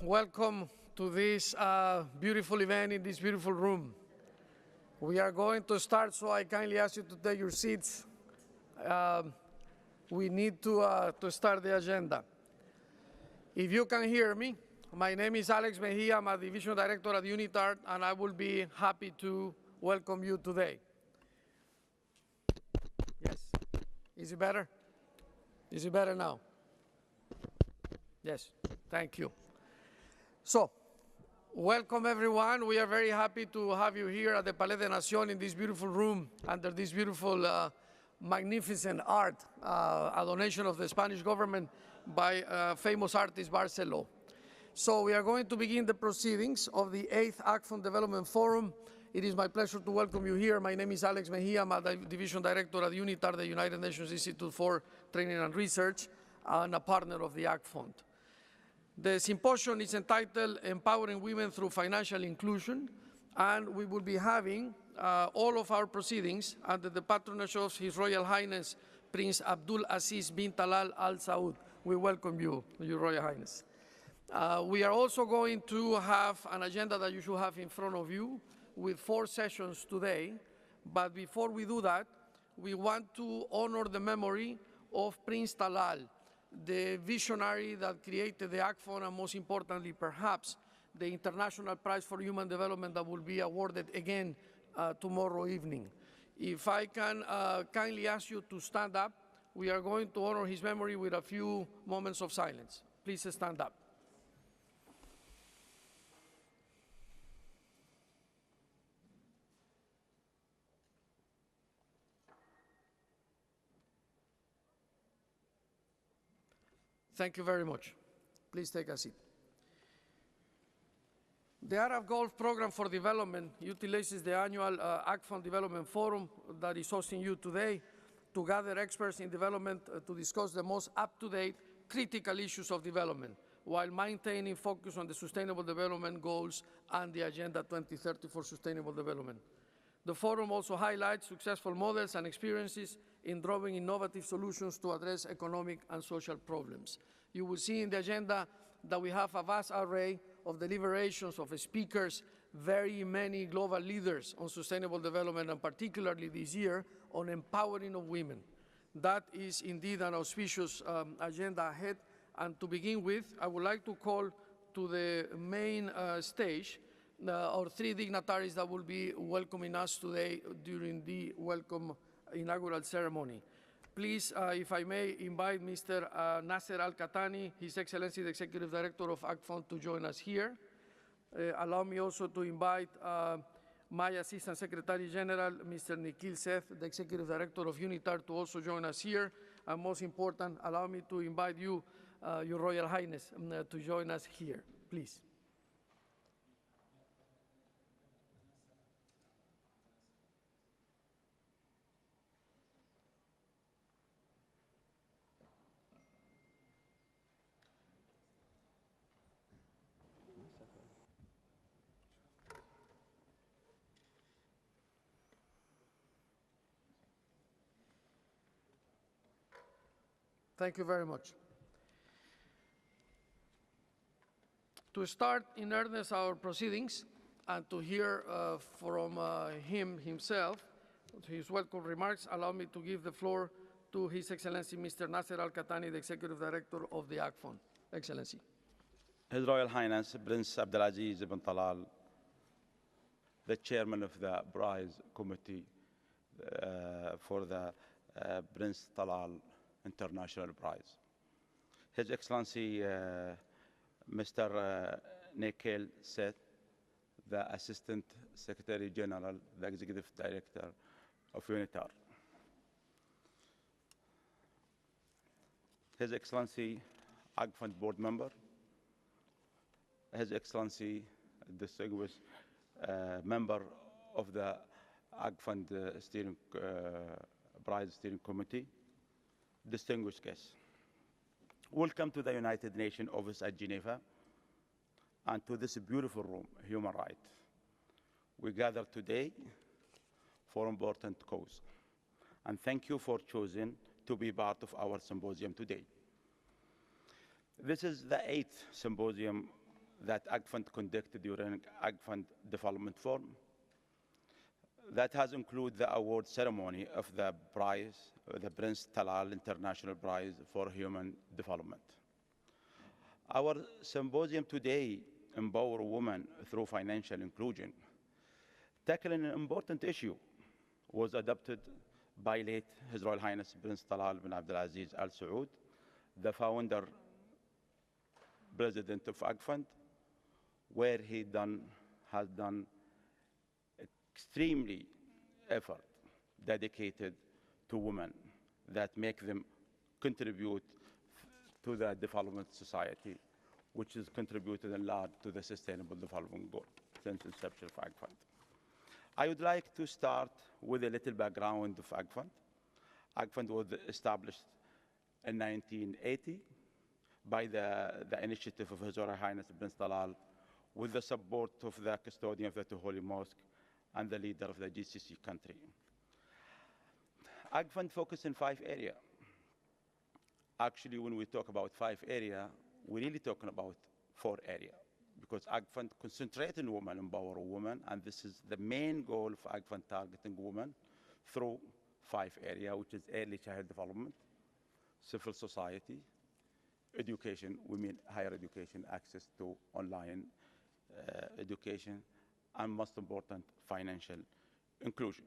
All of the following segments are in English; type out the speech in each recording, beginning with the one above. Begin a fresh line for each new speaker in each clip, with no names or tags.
welcome to this beautiful event in this beautiful room. We are going to start, so I kindly ask you to take your seats. We need to start the agenda. If you can hear me, my name is Alex Mejia. I'm a Division Director at UNITARD, and I will be happy to welcome you today. Yes. Is it better? Is it better now? Yes. Thank you. So, welcome everyone. We are very happy to have you here at the Palais de Nación in this beautiful room under this beautiful, magnificent art, a donation of the Spanish government by famous artist Barceló. So we are going to begin the proceedings of the 8th AGFUND Development Forum. It is my pleasure to welcome you here. My name is Alex Mejia. I'm a Division Director at UNITAR, the United Nations Institute for Training and Research, and a partner of the AGFUND. The symposium is entitled Empowering Women Through Financial Inclusion, and we will be having all of our proceedings under the patronage of His Royal Highness Prince Abdul Aziz bin Talal Al Saud. We welcome you, Your Royal Highness. We are also going to have an agenda that you should have in front of you with 4 sessions today. But before we do that, we want to honor the memory of Prince Talal, the visionary that created the AGFUND, and most importantly, perhaps, the International Prize for Human Development that will be awarded again tomorrow evening. If I can kindly ask you to stand up, we are going to honor his memory with a few moments of silence. Please stand up. Thank you very much. Please take a seat. The Arab Gulf Program for Development utilizes the annual AGFUND Development Forum that is hosting you today to gather experts in development to discuss the most up-to-date critical issues of development while maintaining focus on the Sustainable Development Goals and the Agenda 2030 for Sustainable Development. The forum also highlights successful models and experiences in drawing innovative solutions to address economic and social problems. You will see in the agenda that we have a vast array of deliberations of speakers, very many global leaders on sustainable development, and particularly this year on empowering of women. That is indeed an auspicious agenda ahead. And to begin with, I would like to call to the main stage our 3 dignitaries that will be welcoming us today during the welcome inaugural ceremony. Please, if I may, invite Mr. Nasser Al-Khattani, His Excellency the Executive Director of AGFUND, to join us here. Allow me also to invite my Assistant Secretary General, Mr. Nikhil Seth, the Executive Director of UNITAR, to also join us here. And most important, allow me to invite you, Your Royal Highness, to join us here, please. Thank you very much. To start in earnest our proceedings and to hear from him himself, his welcome remarks, allow me to give the floor to His Excellency Mr. Nasser Al-Khattani, the Executive Director of the AGFUND. Excellency.
His Royal Highness Prince Abdulaziz bin Talal, the Chairman of the Prize Committee for the Prince Talal International Prize. His Excellency Mr. Nikhil Seth, the Assistant Secretary General, the Executive Director of UNITAR. His Excellency AGFUND Board Member, His Excellency distinguished member of the AGFUND Prize Steering Committee, distinguished guests. Welcome to the United Nations office at Geneva and to this beautiful room, Human Rights. We gather today for an important cause. And thank you for choosing to be part of our symposium today. This is the 8th symposium that AGFUND conducted during AGFUND Development Forum. That has included the award ceremony of the prize, the Prince Talal International Prize for Human Development. Our symposium today, Empower Women Through Financial Inclusion, tackling an important issue, was adopted by late His Royal Highness Prince Talal bin Abdulaziz Al Saud, the founder, president of AGFUND, where he has done extremely effort dedicated to women that make them contribute to the development society, which is contributed a lot to the Sustainable Development Goal since inception of AGFUND. I would like to start with a little background of AGFUND. AGFUND was established in 1980 by the initiative of His Royal Highness Prince Talal, with the support of the custodian of the Two Holy Mosque and the leader of the GCC country. AGFUND focuses in 5 areas. Actually, when we talk about 5 areas, we're really talking about 4 areas, because AGFUND concentrates on women, empower women, and this is the main goal of AGFUND, targeting women through 5 areas, which is early child development, civil society, education, we mean higher education, access to online education, and most important, financial inclusion.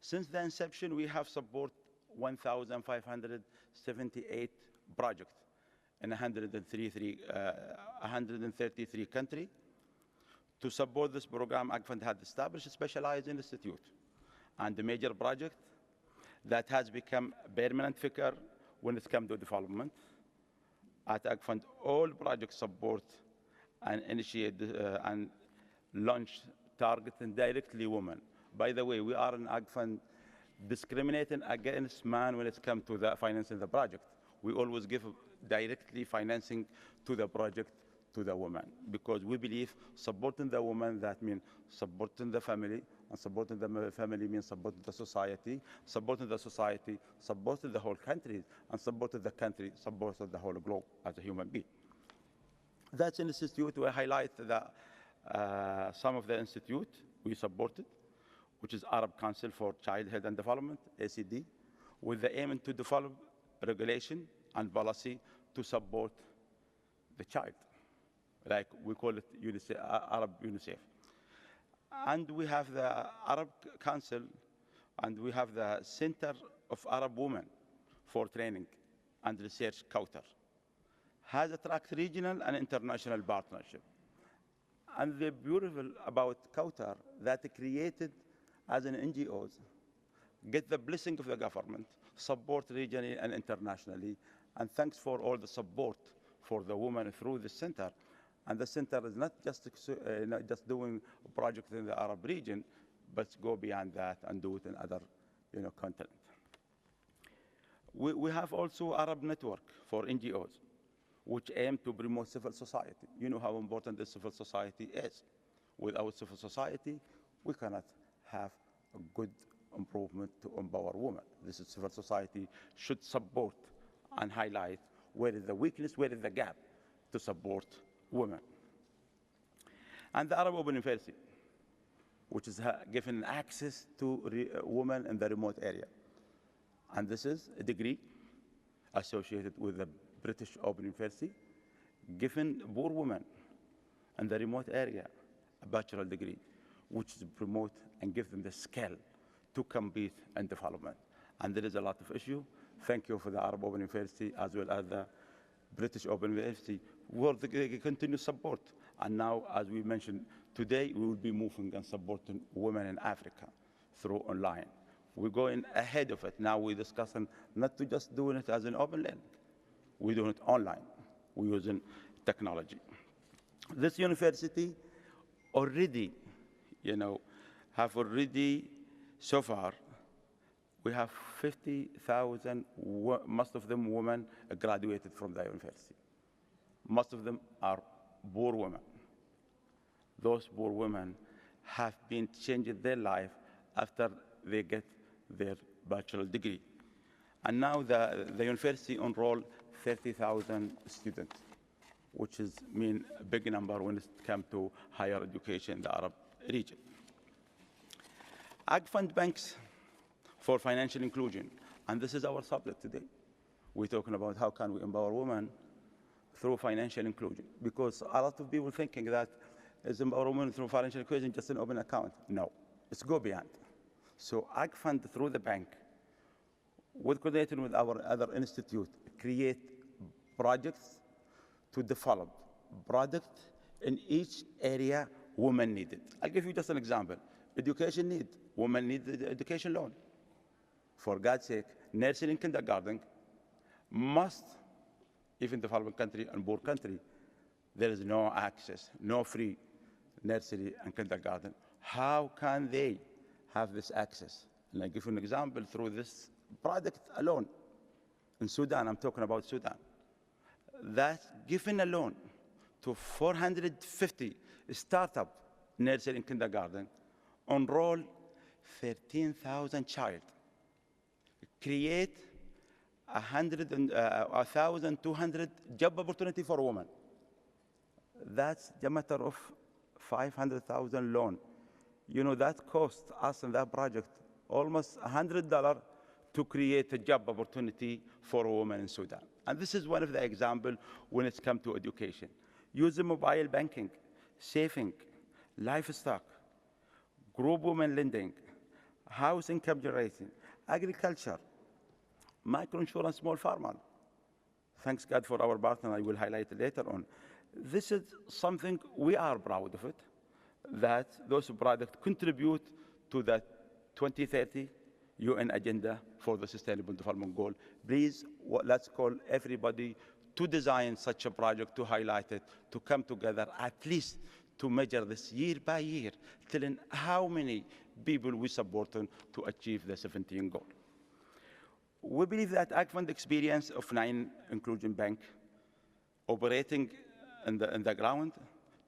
Since the inception, we have supported 1,578 projects in 133 countries. To support this program, AGFUND had established a specialized institute and a major project that has become a permanent figure when it comes to development. At AGFUND, all projects support and initiate and launch targeting directly women. By the way, we are in AGFUND discriminating against men when it comes to the financing the project. We always give directly financing to the project to the woman, because we believe supporting the woman, that means supporting the family, and supporting the family means supporting the society, supporting the society, supporting the whole country, and supporting the country, supporting the whole globe as a human being. That's an institute. We highlight some of the institute we supported, which is Arab Council for Childhood and Development, ACD, with the aim to develop regulation and policy to support the child, like we call it UNICEF, Arab UNICEF. And we have the Arab Council, and we have the Center of Arab Women for Training and Research, Qatar, has attracted regional and international partnership. And the beautiful about Qatar, that created as an NGOs, get the blessing of the government, support regionally and internationally, and thanks for all the support for the women through the center. And the center is not just doing projects in the Arab region, but go beyond that and do it in other continents. We have also Arab Network for NGOs, which aim to promote civil society. You know how important the civil society is. Without civil society, we cannot have a good improvement to empower women. This is civil society should support and highlight where is the weakness, where is the gap to support women. And the Arab Open University, which is giving access to women in the remote area. And this is a degree associated with the British Open University, giving poor women in the remote area a bachelor degree, which is promote and give them the skill to compete in development. And there is a lot of issue. Thank you for the Arab Open University as well as the British Open University for the continued support. And now, as we mentioned, today we will be moving and supporting women in Africa through online. We're going ahead of it. Now we're discussing not to just doing it as an open learning. We're doing it online. We're using technology. This university already, have already, so far, we have 50,000, most of them women, graduated from the university. Most of them are poor women. Those poor women have been changing their life after they get their bachelor degree. And now the university enrolled 30,000 students which is mean a big number when it comes to higher education in the Arab region. AGFUND banks for financial inclusion, and this is our subject today. We're talking about how can we empower women through financial inclusion, because a lot of people thinking that is empower women through financial inclusion just an open account. No, let's go beyond. So AGFUND through the bank, with coordinating with our other institute, create projects to develop product in each area women need it. I'll give you just an example. Education need. Women need the education loan. For God's sake, nursery and kindergarten must, even developing country and poor country, there is no access, no free nursery and kindergarten. How can they have this access? And I'll give you an example through this product alone. In Sudan, I'm talking about Sudan. That's given a loan to 450 startup nursery and kindergarten, enroll 13,000 child, create 1,200 job opportunity for women. That's a matter of 500,000 loan. You know, that cost us in that project almost $100 to create a job opportunity for a woman in Sudan. And this is one of the examples when it comes to education. Using mobile banking, saving, livestock, group women lending, house income generating, agriculture, microinsurance, small farmer. Thanks God for our partner, I will highlight it later on. This is something we are proud of it, that those products contribute to the 2030 UN agenda for the Sustainable Development Goal. Please, let's call everybody to design such a project, to highlight it, to come together, at least to measure this year by year, telling how many people we support to achieve the 17 goal. We believe that AGFUND experience of 9 inclusion bank operating in the ground,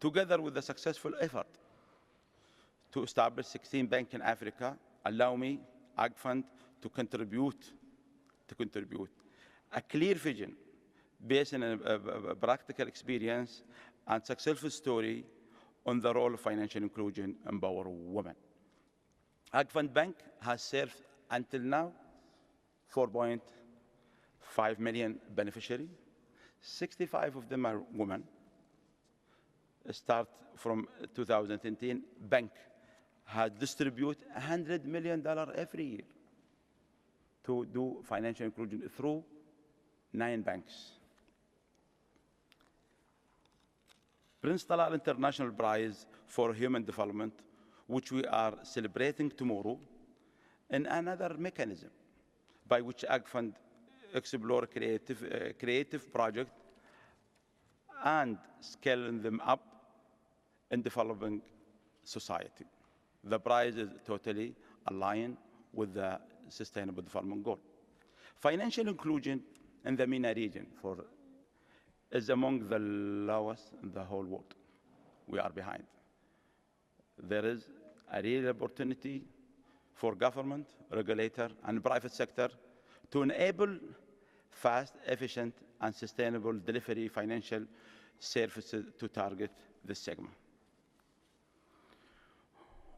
together with the successful effort to establish 16 banks in Africa, allow me, AGFUND, to contribute a clear vision based on a practical experience and successful story on the role of financial inclusion empower women. AGFUND Bank has served until now 4.5 million beneficiaries. 65 of them are women. Start from 2010, bank has distributed $100 million every year to do financial inclusion through 9 banks. Prince Talal International Prize for Human Development, which we are celebrating tomorrow, and another mechanism by which AGFUND explore creative project and scaling them up in developing society. The prize is totally aligned with the Sustainable Development Goal. Financial inclusion in the MENA region is among the lowest in the whole world. We are behind. There is a real opportunity for government, regulator, and private sector to enable fast, efficient, and sustainable delivery financial services to target this segment.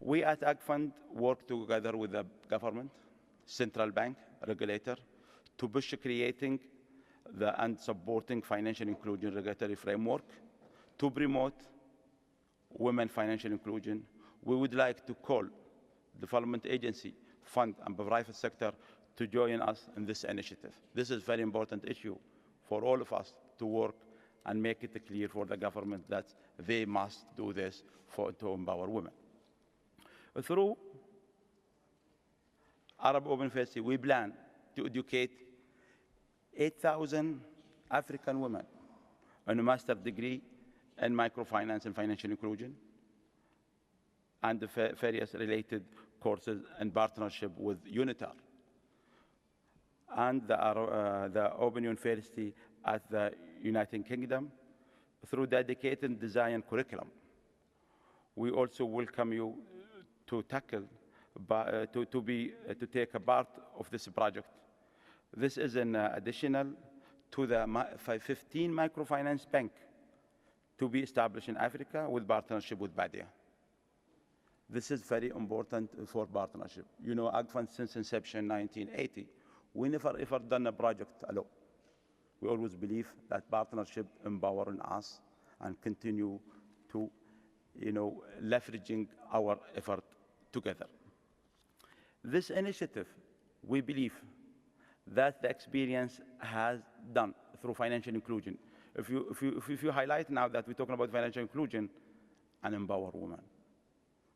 We at AGFUND work together with the government, central bank, regulator, to push creating and supporting financial inclusion regulatory framework to promote women financial inclusion. We would like to call development agency, fund, and private sector to join us in this initiative. This is a very important issue for all of us to work and make it clear for the government that they must do this to empower women. Through Arab Open University, we plan to educate 8,000 African women on a master's degree in microfinance and financial inclusion, and the various related courses in partnership with UNITAR and the Open University at the United Kingdom through dedicated design curriculum. We also welcome you to tackle, to take a part of this project. This is an additional to the 15 microfinance bank to be established in Africa with partnership with Badia. This is very important for partnership. You know, AGFUND since inception 1980, we never ever done a project alone. We always believe that partnership empowering us and continue to, leveraging our effort together. This initiative, we believe that the experience has done through financial inclusion. If you highlight now that we're talking about financial inclusion and empower women.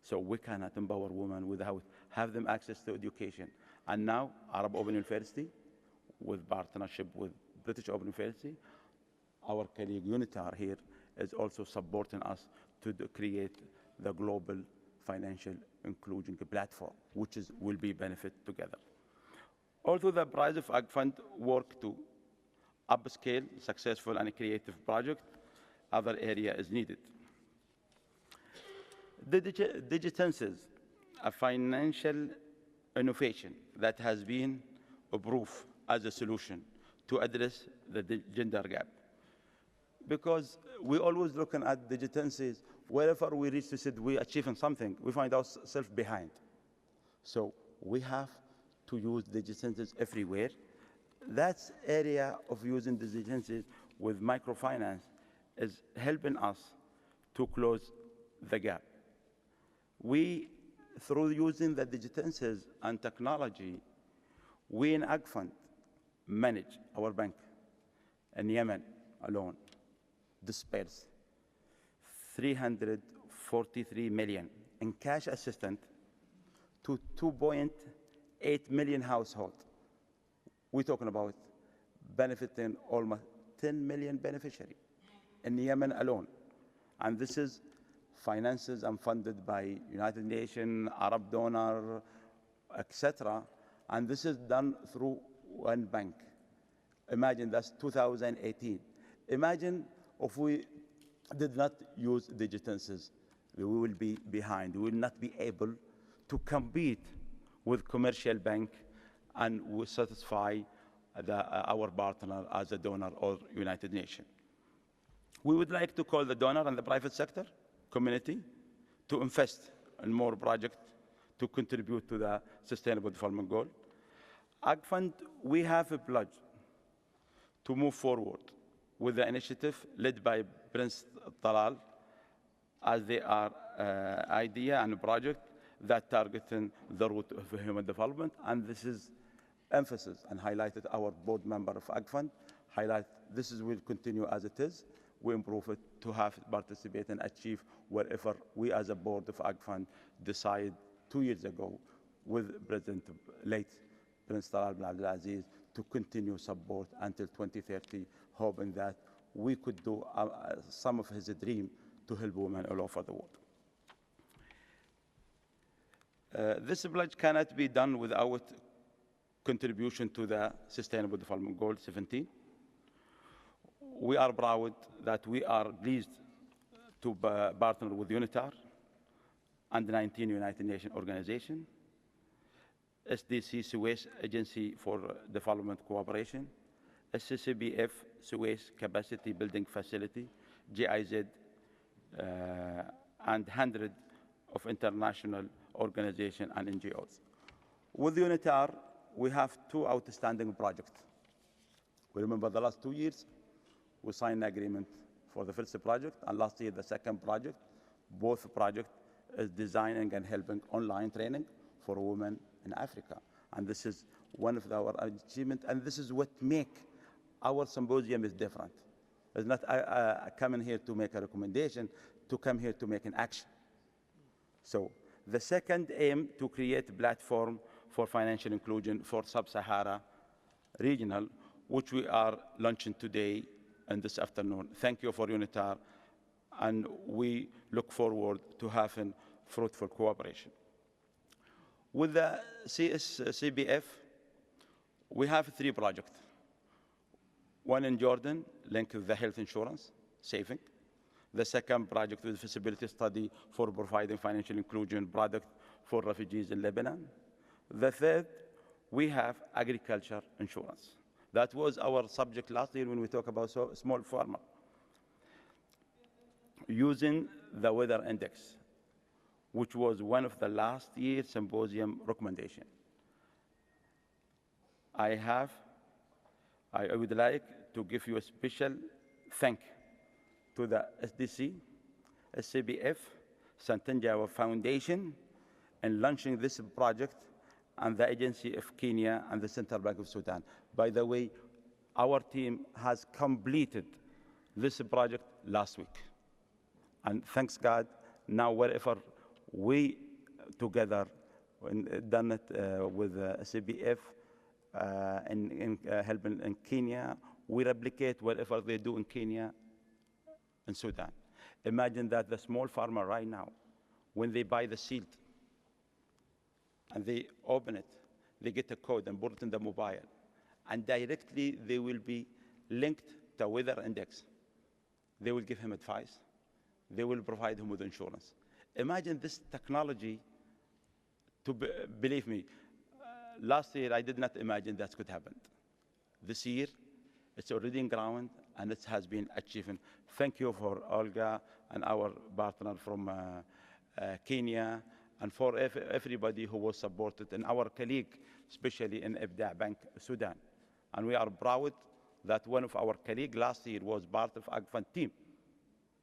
So we cannot empower women without have them access to education. And now Arab Open University, with partnership with British Open University, our colleague Unitar here is also supporting us to create the global financial inclusion platform, which will be benefit together. Although the prize of AGFUND work to upscale successful and creative project, other area is needed. Digitenses, a financial innovation that has been approved as a solution to address the gender gap. Because we always looking at digitenses, wherever we reach to say we're achieving something, we find ourselves behind. So we have to use digitenses everywhere. That area of using digitenses with microfinance is helping us to close the gap. We, through using the digitenses and technology, we in AGFUND manage our bank in Yemen alone dispersed 343 million in cash assistance to 2.8 million households. We're talking about benefiting almost 10 million beneficiaries in Yemen alone. And this is finances and funded by United Nations, Arab donor, etc. And this is done through one bank. Imagine that's 2018. Imagine if we did not use digitenses, we will be behind. We will not be able to compete with commercial bank and we satisfy our partner as a donor or United Nations. We would like to call the donor and the private sector community to invest in more projects to contribute to the Sustainable Development Goal. AGFUND, we have a pledge to move forward with the initiative led by Prince Talal as they are idea and project that targeting the root of human development. And this is emphasis and highlighted our board member of AGFUND, highlight this will continue as it is. We improve it to have participate and achieve wherever we as a board of AGFUND decide 2 years ago with President late Prince Talal bin Abdulaziz to continue support until 2030, hoping that we could do some of his dream to help women all over the world. This pledge cannot be done without contribution to the Sustainable Development Goal 17. We are proud that we are pleased to partner with UNITAR and 19 United Nations organizations, SDC Suez Agency for Development Cooperation, SCCBF Suez Capacity Building Facility, GIZ, and hundreds of international organizations and NGOs. With UNITAR, we have 2 outstanding projects. We remember the last 2 years, we signed an agreement for the first project, and last year the second project. Both projects is designing and helping online training for women in Africa. And this is one of our achievements, and this is what make our symposium is different. It's not coming here to make a recommendation, to come here to make an action. So the second aim to create a platform for financial inclusion for Sub-Sahara regional, which we are launching today and this afternoon. Thank you for UNITAR, and we look forward to having fruitful cooperation. With the CSCBF, we have 3 projects. One in Jordan, linked with the health insurance, saving. The second project with feasibility study for providing financial inclusion product for refugees in Lebanon. The third, we have agriculture insurance. That was our subject last year when we talked about small farmer. using the weather index, which was one of the last year's symposium recommendation. I would like to give you a special thank to the SDC, SCBF, Santanjawa Foundation, in launching this project, and the Agency of Kenya and the Central Bank of Sudan. By the way, our team has completed this project last week. And thanks God, now wherever we together done it with CBF in helping in Kenya, we replicate whatever they do in Kenya and Sudan. Imagine that the small farmer right now, when they buy the seed and they open it, they get a code and put it in the mobile, and directly they will be linked to weather index. They will give him advice. They will provide him with insurance. Imagine this technology, believe me, last year I did not imagine that could happen. This year, it's already in ground and it has been achieved. Thank you for Olga and our partner from Kenya, and for everybody who was supported, and our colleague, especially in Ibda Bank, Sudan. And we are proud that one of our colleagues last year was part of AGFUND team.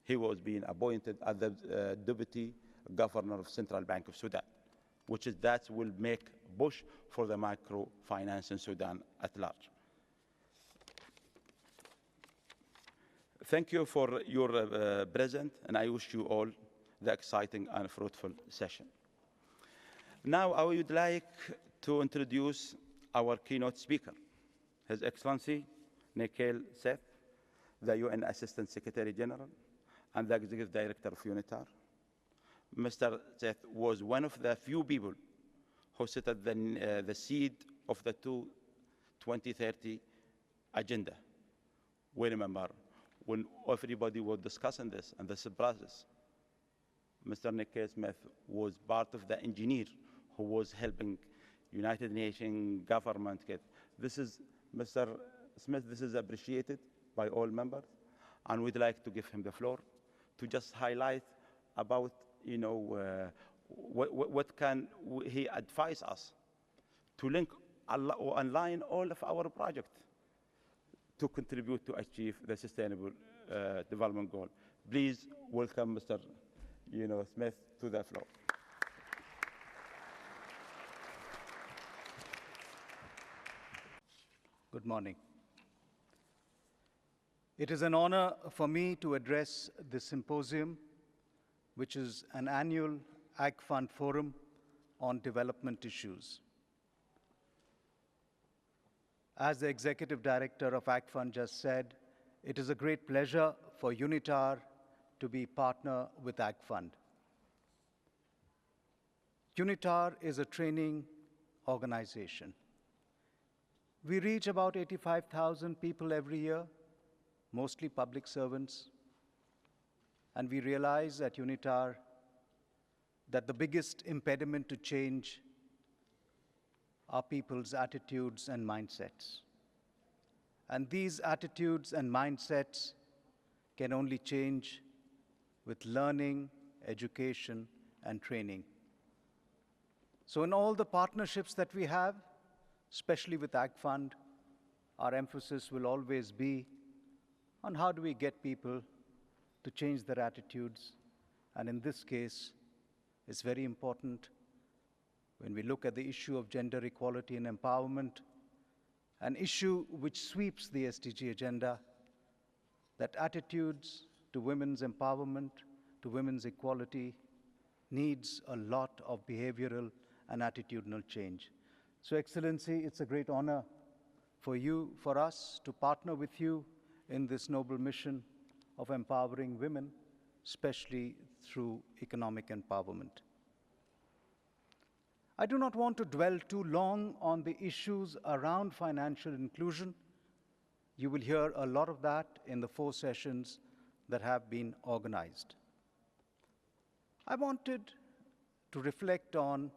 He was being appointed as the Deputy Governor of Central Bank of Sudan, which is that will make push for the microfinance in Sudan at large. Thank you for your presence, and I wish you all the exciting and fruitful session. Now I would like to introduce our keynote speaker, His Excellency Nikhil Seth, the UN Assistant Secretary General and the Executive Director of UNITAR. Mr. Seth was one of the few people who set up the seed of the 2030 agenda. We remember when everybody was discussing this and this process, Mr. Nikhil Smith was part of the engineer who was helping United Nations government get. This is, Mr. Smith, this is appreciated by all members, and we'd like to give him the floor to just highlight about, what can he advise us to link or align all of our projects to contribute to achieve the sustainable development goal. Please welcome Mr. Smith to the floor.
Good morning. It is an honor for me to address this symposium, which is an annual AGFUND forum on development issues. As the Executive Director of AGFUND just said, it is a great pleasure for UNITAR to be partner with AGFUND. UNITAR is a training organization. We reach about 85,000 people every year, mostly public servants. And we realize at UNITAR that the biggest impediment to change are people's attitudes and mindsets. And these attitudes and mindsets can only change with learning, education, and training. So in all the partnerships that we have, especially with AGFUND, our emphasis will always be on how do we get people to change their attitudes. And in this case, it's very important when we look at the issue of gender equality and empowerment, an issue which sweeps the SDG agenda, that attitudes to women's empowerment, to women's equality, needs a lot of behavioral and attitudinal change. So, Excellency, it's a great honor for us to partner with you in this noble mission of empowering women, especially through economic empowerment. I do not want to dwell too long on the issues around financial inclusion. You will hear a lot of that in the 4 sessions that have been organized. I wanted to reflect on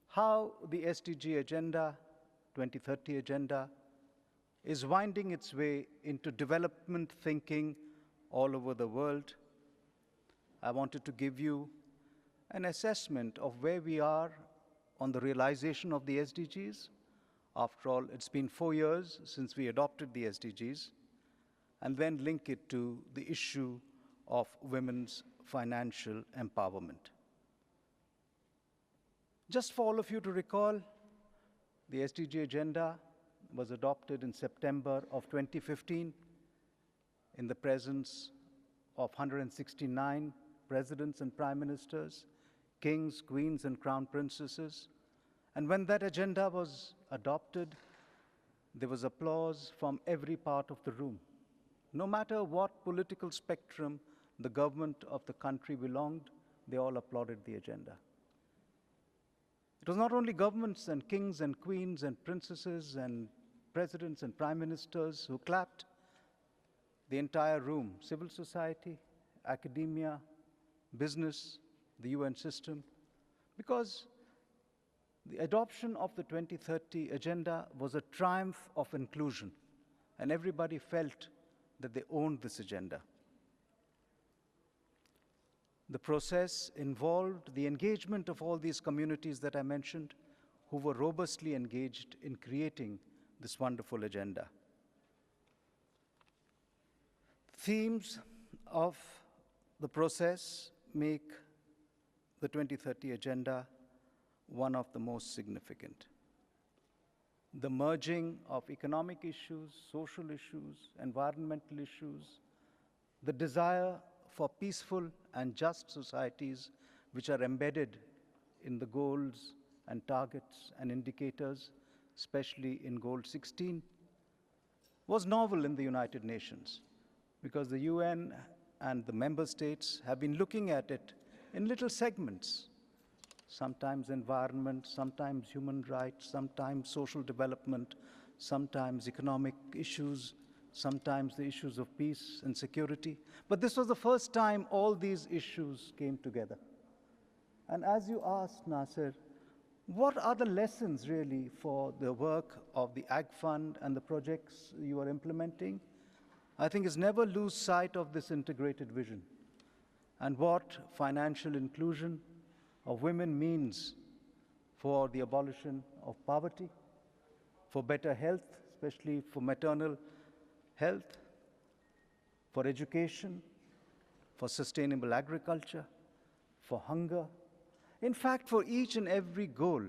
how the SDG agenda, 2030 agenda, is winding its way into development thinking all over the world, I wanted to give you an assessment of where we are on the realization of the SDGs. After all, it's been 4 years since we adopted the SDGs, and then link it to the issue of women's financial empowerment. Just for all of you to recall, the SDG agenda was adopted in September of 2015 in the presence of 169 presidents and prime ministers, kings, queens, and crown princesses. And when that agenda was adopted, there was applause from every part of the room. No matter what political spectrum the government of the country belonged, they all applauded the agenda. It was not only governments and kings and queens and princesses and presidents and prime ministers who clapped. The entire room, civil society, academia, business, the UN system, because the adoption of the 2030 agenda was a triumph of inclusion, and everybody felt that they owned this agenda. The process involved the engagement of all these communities that I mentioned, who were robustly engaged in creating this wonderful agenda. Themes of the process make the 2030 agenda one of the most significant. The merging of economic issues, social issues, environmental issues, the desire for peaceful and just societies which are embedded in the goals and targets and indicators, especially in Goal 16, was novel in the United Nations, because the UN and the member states have been looking at it in little segments, sometimes environment, sometimes human rights, sometimes social development, sometimes economic issues, sometimes the issues of peace and security. But this was the first time all these issues came together. And as you asked, Nasser, what are the lessons really for the work of the AGFUND and the projects you are implementing? I think is never lose sight of this integrated vision and what financial inclusion of women means for the abolition of poverty, for better health, especially for maternal health, for education, for sustainable agriculture, for hunger. In fact, for each and every goal,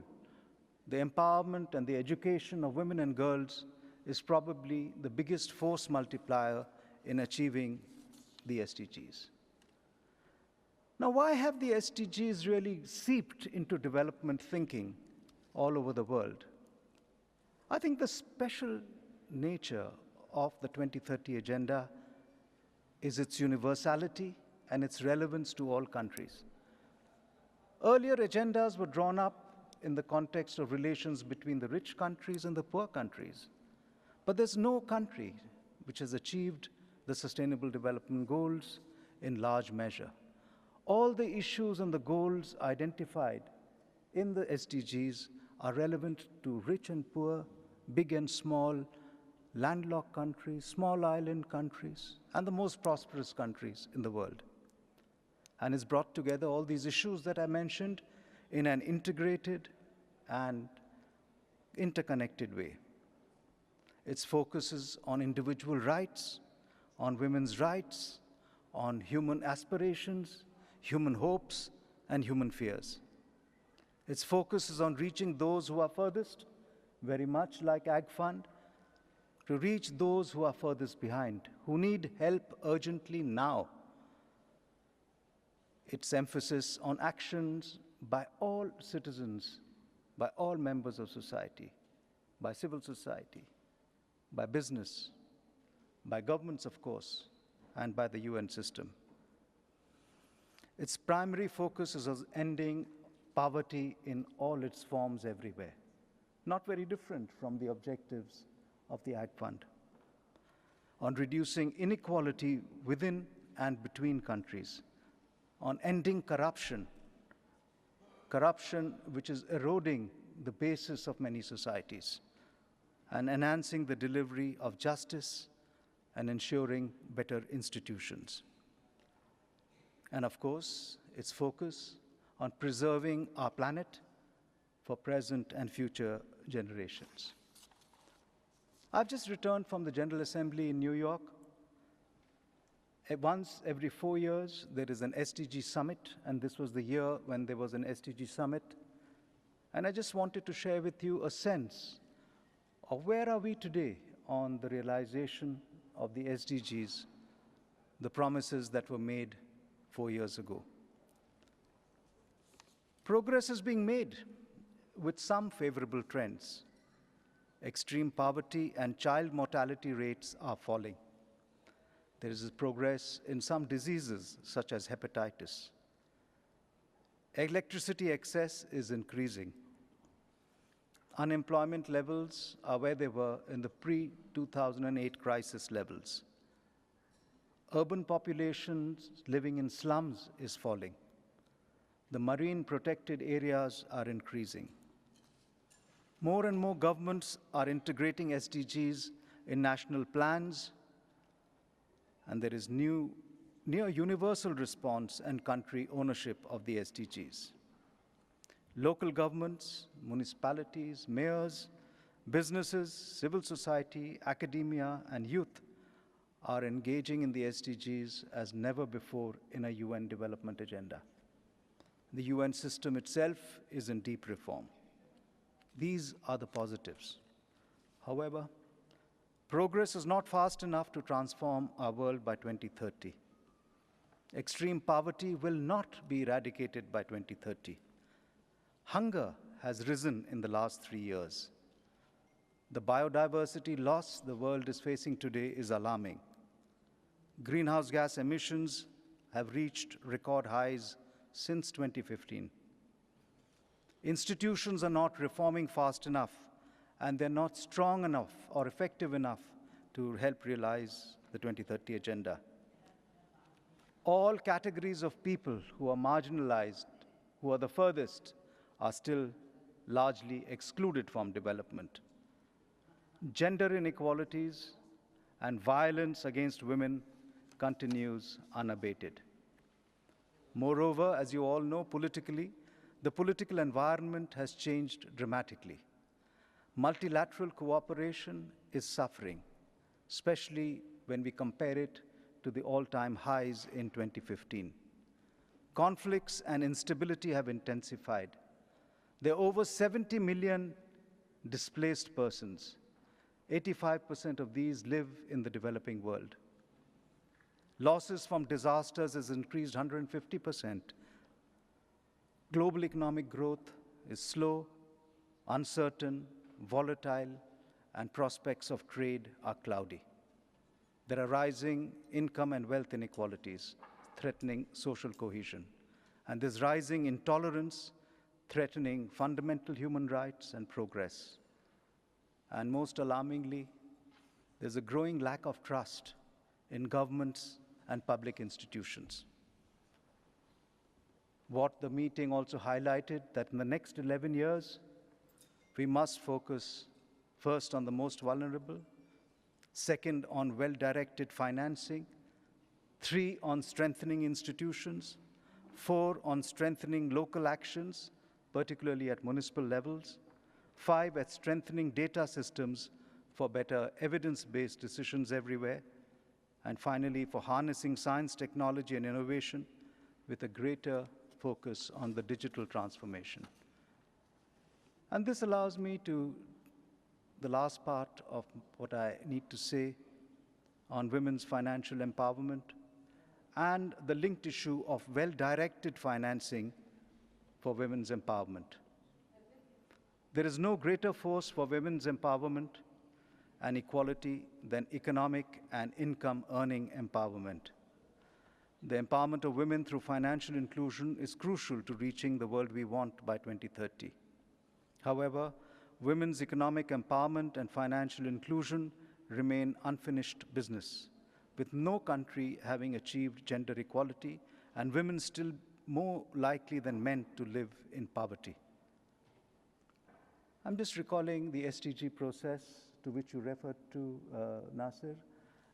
the empowerment and the education of women and girls is probably the biggest force multiplier in achieving the SDGs. Now, why have the SDGs really seeped into development thinking all over the world? I think the special nature of the 2030 Agenda is its universality and its relevance to all countries. Earlier agendas were drawn up in the context of relations between the rich countries and the poor countries. But there's no country which has achieved the Sustainable Development Goals in large measure. All the issues and the goals identified in the SDGs are relevant to rich and poor, big and small, landlocked countries, small island countries, and the most prosperous countries in the world. And it's brought together all these issues that I mentioned in an integrated and interconnected way. Its focuses on individual rights, on women's rights, on human aspirations, human hopes, and human fears. Its focus is on reaching those who are furthest, very much like AGFUND, to reach those who are furthest behind, who need help urgently now. Its emphasis on actions by all citizens, by all members of society, by civil society, by business, by governments, of course, and by the UN system. Its primary focus is on ending poverty in all its forms everywhere, not very different from the objectives of the AGFUND, on reducing inequality within and between countries, on ending corruption, corruption which is eroding the basis of many societies, and enhancing the delivery of justice and ensuring better institutions. And of course, its focus on preserving our planet for present and future generations. I've just returned from the General Assembly in New York. Once every 4 years, there is an SDG summit, and this was the year when there was an SDG summit. And I just wanted to share with you a sense of where are we today on the realization of the SDGs, the promises that were made 4 years ago. Progress is being made with some favorable trends. Extreme poverty and child mortality rates are falling. There is progress in some diseases, such as hepatitis. Electricity excess is increasing. Unemployment levels are where they were in the pre-2008 crisis levels. Urban populations living in slums is falling. The marine protected areas are increasing. More and more governments are integrating SDGs in national plans, and there is near universal response and country ownership of the SDGs. Local governments, municipalities, mayors, businesses, civil society, academia, and youth are engaging in the SDGs as never before in a UN development agenda. The UN system itself is in deep reform. These are the positives. However, progress is not fast enough to transform our world by 2030. Extreme poverty will not be eradicated by 2030. Hunger has risen in the last 3 years. The biodiversity loss the world is facing today is alarming. Greenhouse gas emissions have reached record highs since 2015. Institutions are not reforming fast enough, and they're not strong enough or effective enough to help realize the 2030 agenda. All categories of people who are marginalized, who are the furthest, are still largely excluded from development. Gender inequalities and violence against women continues unabated. Moreover, as you all know, politically, the political environment has changed dramatically. Multilateral cooperation is suffering, especially when we compare it to the all-time highs in 2015. Conflicts and instability have intensified. There are over 70 million displaced persons. 85% of these live in the developing world. Losses from disasters has increased 150%. Global economic growth is slow, uncertain, volatile, and prospects of trade are cloudy. There are rising income and wealth inequalities, threatening social cohesion. And there's rising intolerance, threatening fundamental human rights and progress. And most alarmingly, there's a growing lack of trust in governments and public institutions. What the meeting also highlighted, that in the next 11 years, we must focus first on the most vulnerable, second on well-directed financing, 3 on strengthening institutions, 4 on strengthening local actions, particularly at municipal levels, 5 at strengthening data systems for better evidence-based decisions everywhere, and finally for harnessing science, technology, and innovation with a greater focus on the digital transformation. And this allows me to the last part of what I need to say on women's financial empowerment and the linked issue of well-directed financing for women's empowerment. There is no greater force for women's empowerment and equality than economic and income-earning empowerment. The empowerment of women through financial inclusion is crucial to reaching the world we want by 2030. However, women's economic empowerment and financial inclusion remain unfinished business, with no country having achieved gender equality and women still more likely than men to live in poverty. I'm just recalling the SDG process to which you referred to, Nasir,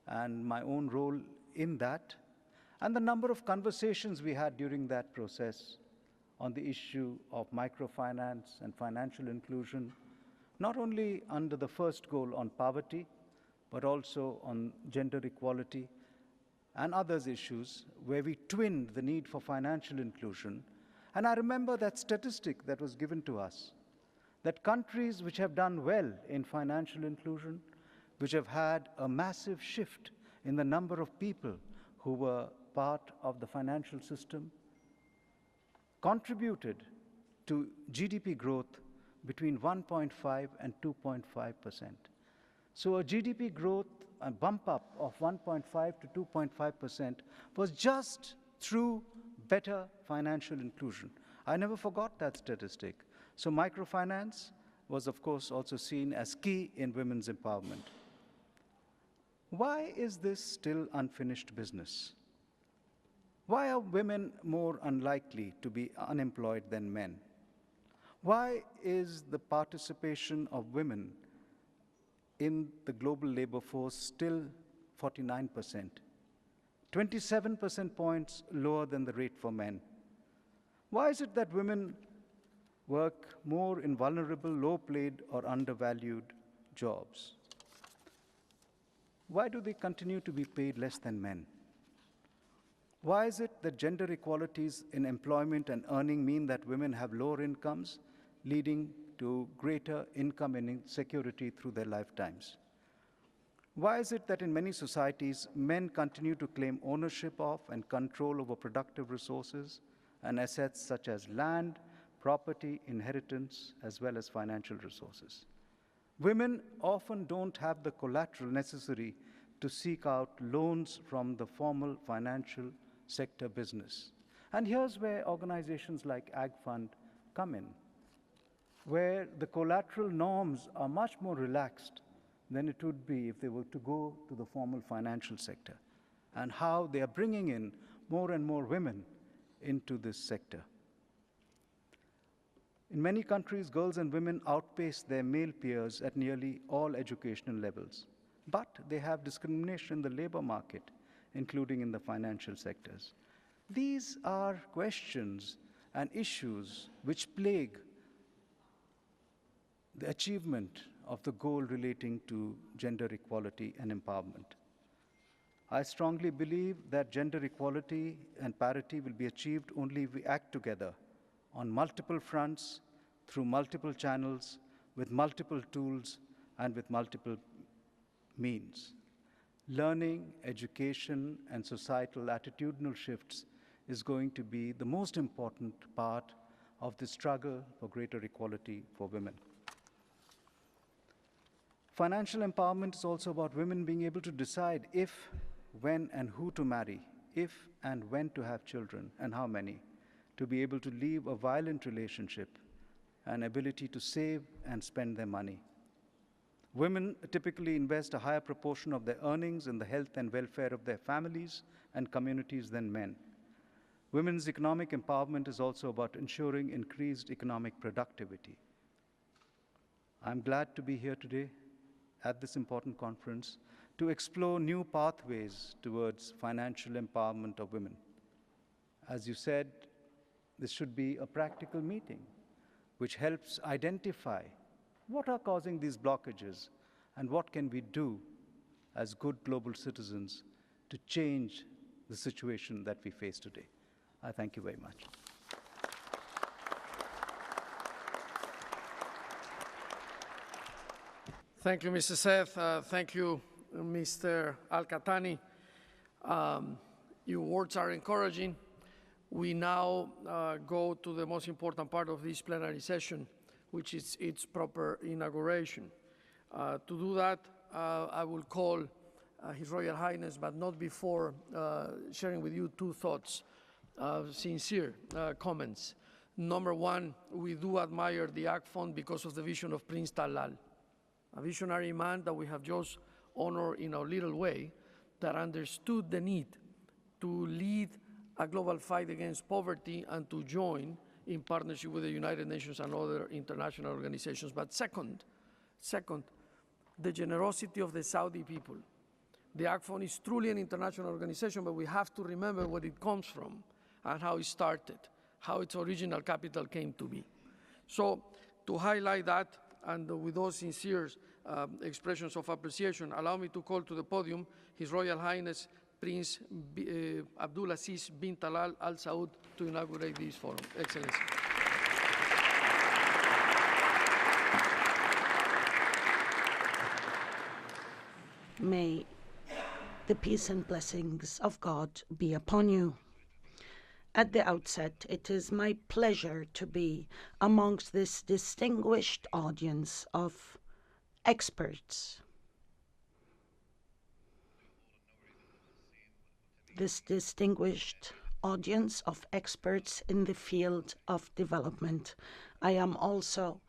and my own role in that. And the number of conversations we had during that process on the issue of microfinance and financial inclusion, not only under the first goal on poverty, but also on gender equality and others issues where we twinned the need for financial inclusion. And I remember that statistic that was given to us, that countries which have done well in financial inclusion, which have had a massive shift in the number of people who were part of the financial system, contributed to GDP growth between 1.5 and 2.5%. So a GDP growth, a bump up of 1.5 to 2.5% was just through better financial inclusion. I never forgot that statistic. So microfinance was, of course, also seen as key in women's empowerment. Why is this still unfinished business? Why are women more unlikely to be unemployed than men? Why is the participation of women in the global labor force still 49%, 27 percentage points lower than the rate for men? Why is it that women work more in vulnerable, low-paid, or undervalued jobs? Why do they continue to be paid less than men? Why is it that gender equalities in employment and earning mean that women have lower incomes, leading to greater income and insecurity through their lifetimes? Why is it that in many societies, men continue to claim ownership of and control over productive resources and assets such as land, property, inheritance, as well as financial resources? Women often don't have the collateral necessary to seek out loans from the formal financial sector business. And here's where organizations like AGFUND come in, where the collateral norms are much more relaxed than it would be if they were to go to the formal financial sector, and how they are bringing in more and more women into this sector. In many countries, girls and women outpace their male peers at nearly all educational levels, but they have discrimination in the labor market, including in the financial sectors. These are questions and issues which plague the achievement of the goal relating to gender equality and empowerment. I strongly believe that gender equality and parity will be achieved only if we act together on multiple fronts, through multiple channels, with multiple tools, and with multiple means. Learning, education, and societal attitudinal shifts is going to be the most important part of the struggle for greater equality for women. Financial empowerment is also about women being able to decide if, when, and who to marry, if and when to have children, and how many, to be able to leave a violent relationship, and ability to save and spend their money. Women typically invest a higher proportion of their earnings in the health and welfare of their families and communities than men. Women's economic empowerment is also about ensuring increased economic productivity. I'm glad to be here today at this important conference to explore new pathways towards financial empowerment of women. As you said, this should be a practical meeting which helps identify what are causing these blockages and what can we do as good global citizens to change the situation that we face today. I thank you very much.
Thank you, Mr. Seth. Thank you, Mr. Al-Qahtani. Your words are encouraging. We now go to the most important part of this plenary session, which is its proper inauguration. To do that, I will call His Royal Highness, but not before sharing with you two thoughts, sincere comments. Number one, we do admire the AGFUND because of the vision of Prince Talal, a visionary man that we have just honored in our little way, that understood the need to lead a global fight against poverty and to join in partnership with the United Nations and other international organizations. But second, the generosity of the Saudi people, The AGFUND is truly an international organization, but we have to remember where it comes from and how it started, how its original capital came to be. So to highlight that, and with those sincere expressions of appreciation, allow me to call to the podium His Royal Highness Prince Abdulaziz bin Talal Al Saud to inaugurate this forum. Excellency.
May the peace and blessings of God be upon you. At the outset, it is my pleasure to be amongst this distinguished audience of experts. This distinguished audience of experts in the field of development. I am also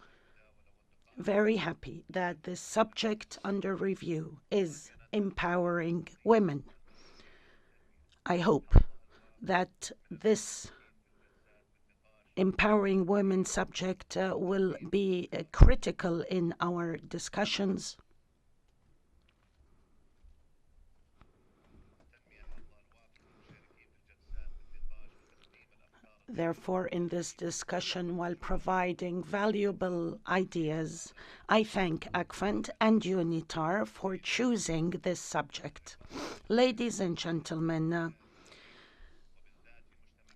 very happy that the subject under review is empowering women. I hope that this empowering women subject will be critical in our discussions. Therefore, in this discussion, while providing valuable ideas, I thank AGFUND and UNITAR for choosing this subject. Ladies and gentlemen,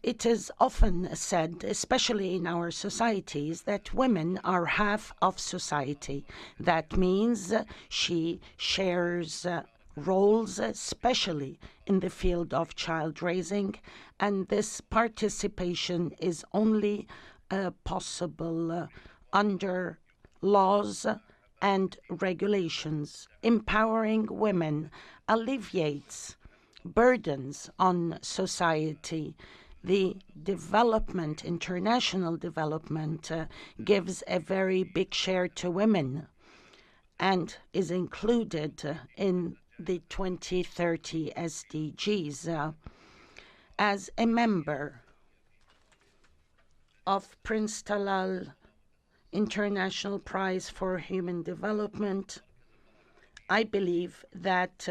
it is often said, especially in our societies, that women are half of society. That means she shares roles, especially in the field of child raising, and this participation is only possible under laws and regulations. Empowering women alleviates burdens on society. The development, international development, gives a very big share to women and is included in the 2030 SDGs. As a member of Prince Talal International Prize for Human Development, I believe that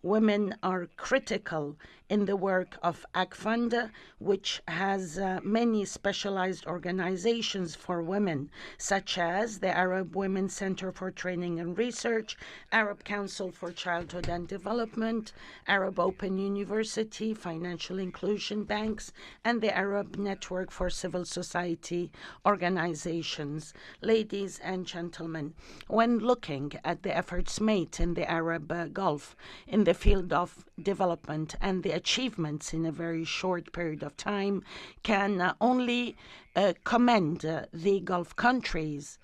women are critical in the work of AGFUND, which has many specialized organizations for women, such as the Arab Women's Center for Training and Research, Arab Council for Childhood and Development, Arab Open University, Financial Inclusion Banks, and the Arab Network for Civil Society Organizations. Ladies and gentlemen, when looking at the efforts made in the Arab Gulf, in the field of development, and the achievements in a very short period of time, can only commend the Gulf countries.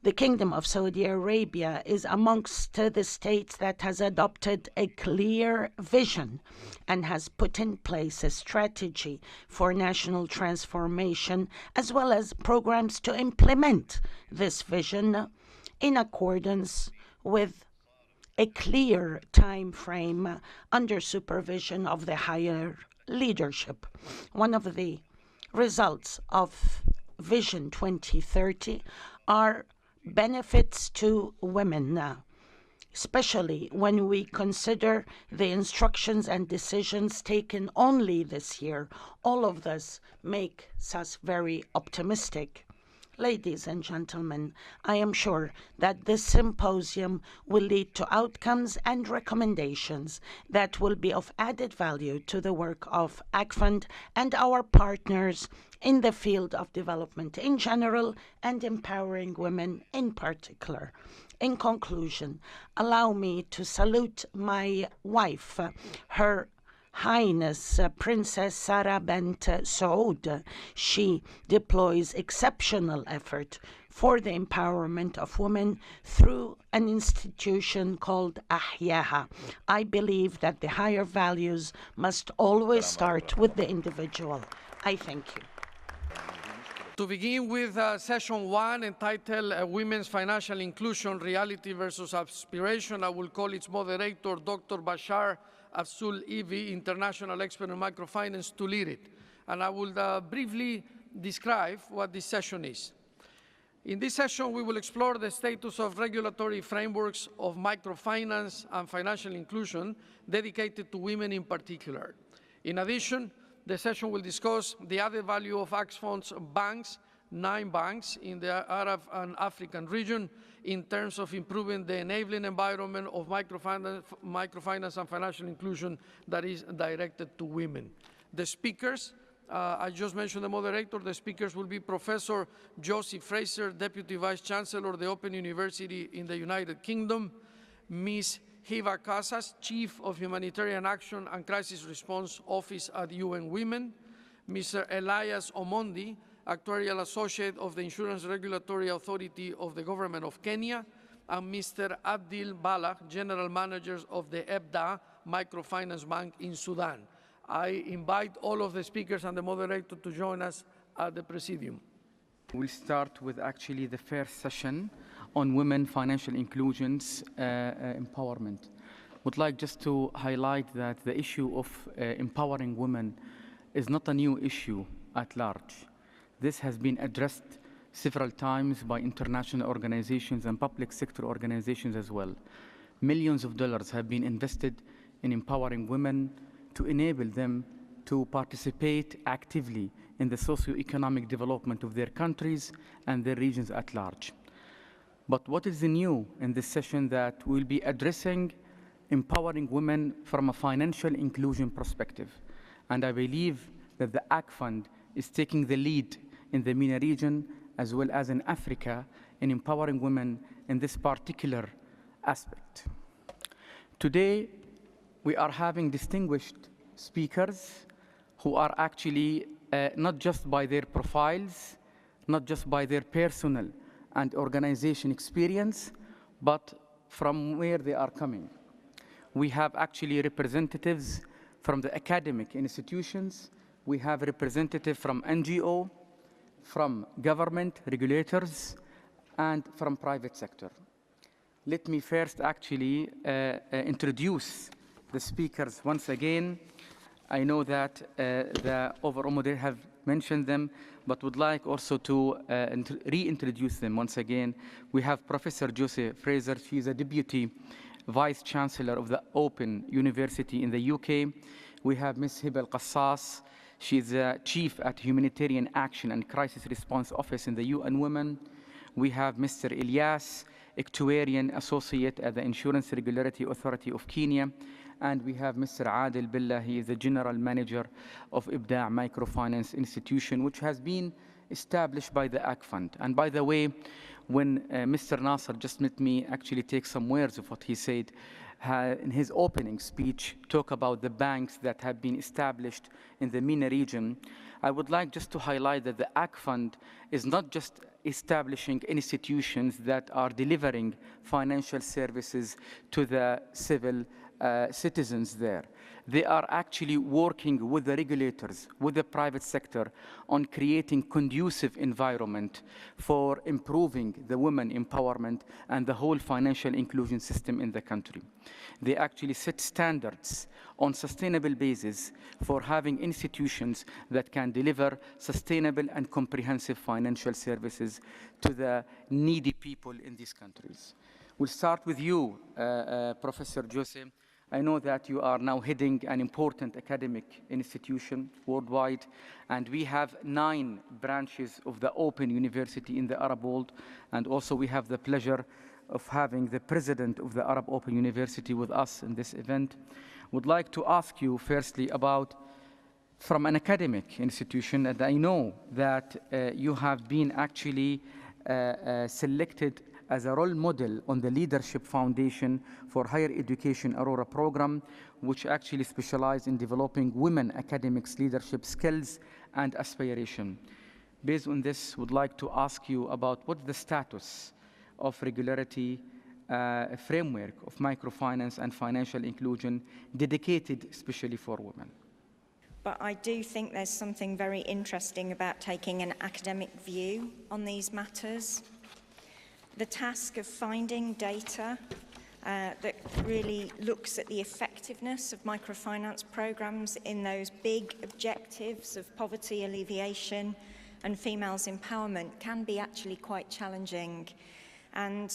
The Kingdom of Saudi Arabia is amongst the states that has adopted a clear vision and has put in place a strategy for national transformation, as well as programs to implement this vision in accordance with a clear time frame under supervision of the higher leadership. One of the results of Vision 2030 are benefits to women, especially when we consider the instructions and decisions taken only this year. All of this makes us very optimistic. Ladies and gentlemen, I am sure that this symposium will lead to outcomes and recommendations that will be of added value to the work of AGFUND and our partners in the field of development in general and empowering women in particular. In conclusion, allow me to salute my wife, Her Highness Princess Sarah bint Saud. She deploys exceptional effort for the empowerment of women through an institution called Ahyaha. I believe that the higher values must always start with the individual. I thank you.
To begin with session one entitled Women's Financial Inclusion, Reality versus Aspiration, I will call its moderator, Dr. Bashar Afzul Evi, international expert in microfinance, to lead it. And I will briefly describe what this session is. In this session, we will explore the status of regulatory frameworks of microfinance and financial inclusion dedicated to women in particular. In addition, the session will discuss the added value of AGFUND's banks, 9 banks in the Arab and African region, in terms of improving the enabling environment of microfinance and financial inclusion that is directed to women. The speakers, I just mentioned the moderator, the speakers will be Professor Josie Fraser, Deputy Vice Chancellor of the Open University in the United Kingdom, Ms. Hiva Casas, Chief of Humanitarian Action and Crisis Response Office at UN Women, Mr. Elias Omondi, Actuarial Associate of the Insurance Regulatory Authority of the Government of Kenya, and Mr. Abdil Balagh, General Manager of the EBDA Microfinance Bank in Sudan. I invite all of the speakers and the moderator to join us at the Presidium.
We'll start with actually the first session on women financial inclusion's empowerment. Would like just to highlight that the issue of empowering women is not a new issue at large. This has been addressed several times by international organizations and public sector organizations as well. Millions of dollars have been invested in empowering women to enable them to participate actively in the socio-economic development of their countries and their regions at large. But what is new in this session that we'll be addressing empowering women from a financial inclusion perspective. And I believe that the AGFUND is taking the lead in the MENA region as well as in Africa in empowering women in this particular aspect. Today, we are having distinguished speakers who are actually not just by their profiles, not just by their personal and organization experience, but from where they are coming. We have actually representatives from the academic institutions, we have representatives from NGO, from government, regulators, and from private sector. Let me first actually introduce the speakers once again. I know that the overall moderator have mentioned them, but would like also to reintroduce them once again. We have Professor Josie Fraser. She's a Deputy Vice Chancellor of the Open University in the UK. We have Ms. Hiba Al-Qassas. She's the Chief at Humanitarian Action and Crisis Response Office in the UN Women. We have Mr. Elias, Actuarian Associate at the Insurance Regulatory Authority of Kenya. And we have Mr. Adil Billah. He is the General Manager of EBDA Microfinance Institution, which has been established by the AGFUND. And by the way, when Mr. Nasser just let me actually take some words of what he said in his opening speech, talk about the banks that have been established in the MENA region, I would like just to highlight that the AGFUND is not just establishing institutions that are delivering financial services to the civil citizens there. They are actually working with the regulators, with the private sector on creating conducive environment for improving the women empowerment and the whole financial inclusion system in the country. They actually set standards on sustainable basis for having institutions that can deliver sustainable and comprehensive financial services to the needy people in these countries. We'll start with you, Professor Josie. I know that you are now heading an important academic institution worldwide, and we have 9 branches of the Open University in the Arab world, and also we have the pleasure of having the president of the Arab Open University with us in this event. Would like to ask you firstly about, from an academic institution, and I know that you have been actually selected as a role model on the Leadership Foundation for Higher Education Aurora program, which actually specializes in developing women academics leadership skills and aspiration. Based on this, would like to ask you about what's the status of regulatory framework of microfinance and financial inclusion dedicated especially for women.
But I do think there's something very interesting about taking an academic view on these matters. The task of finding data that really looks at the effectiveness of microfinance programs in those big objectives of poverty alleviation, and females' empowerment can be actually quite challenging. And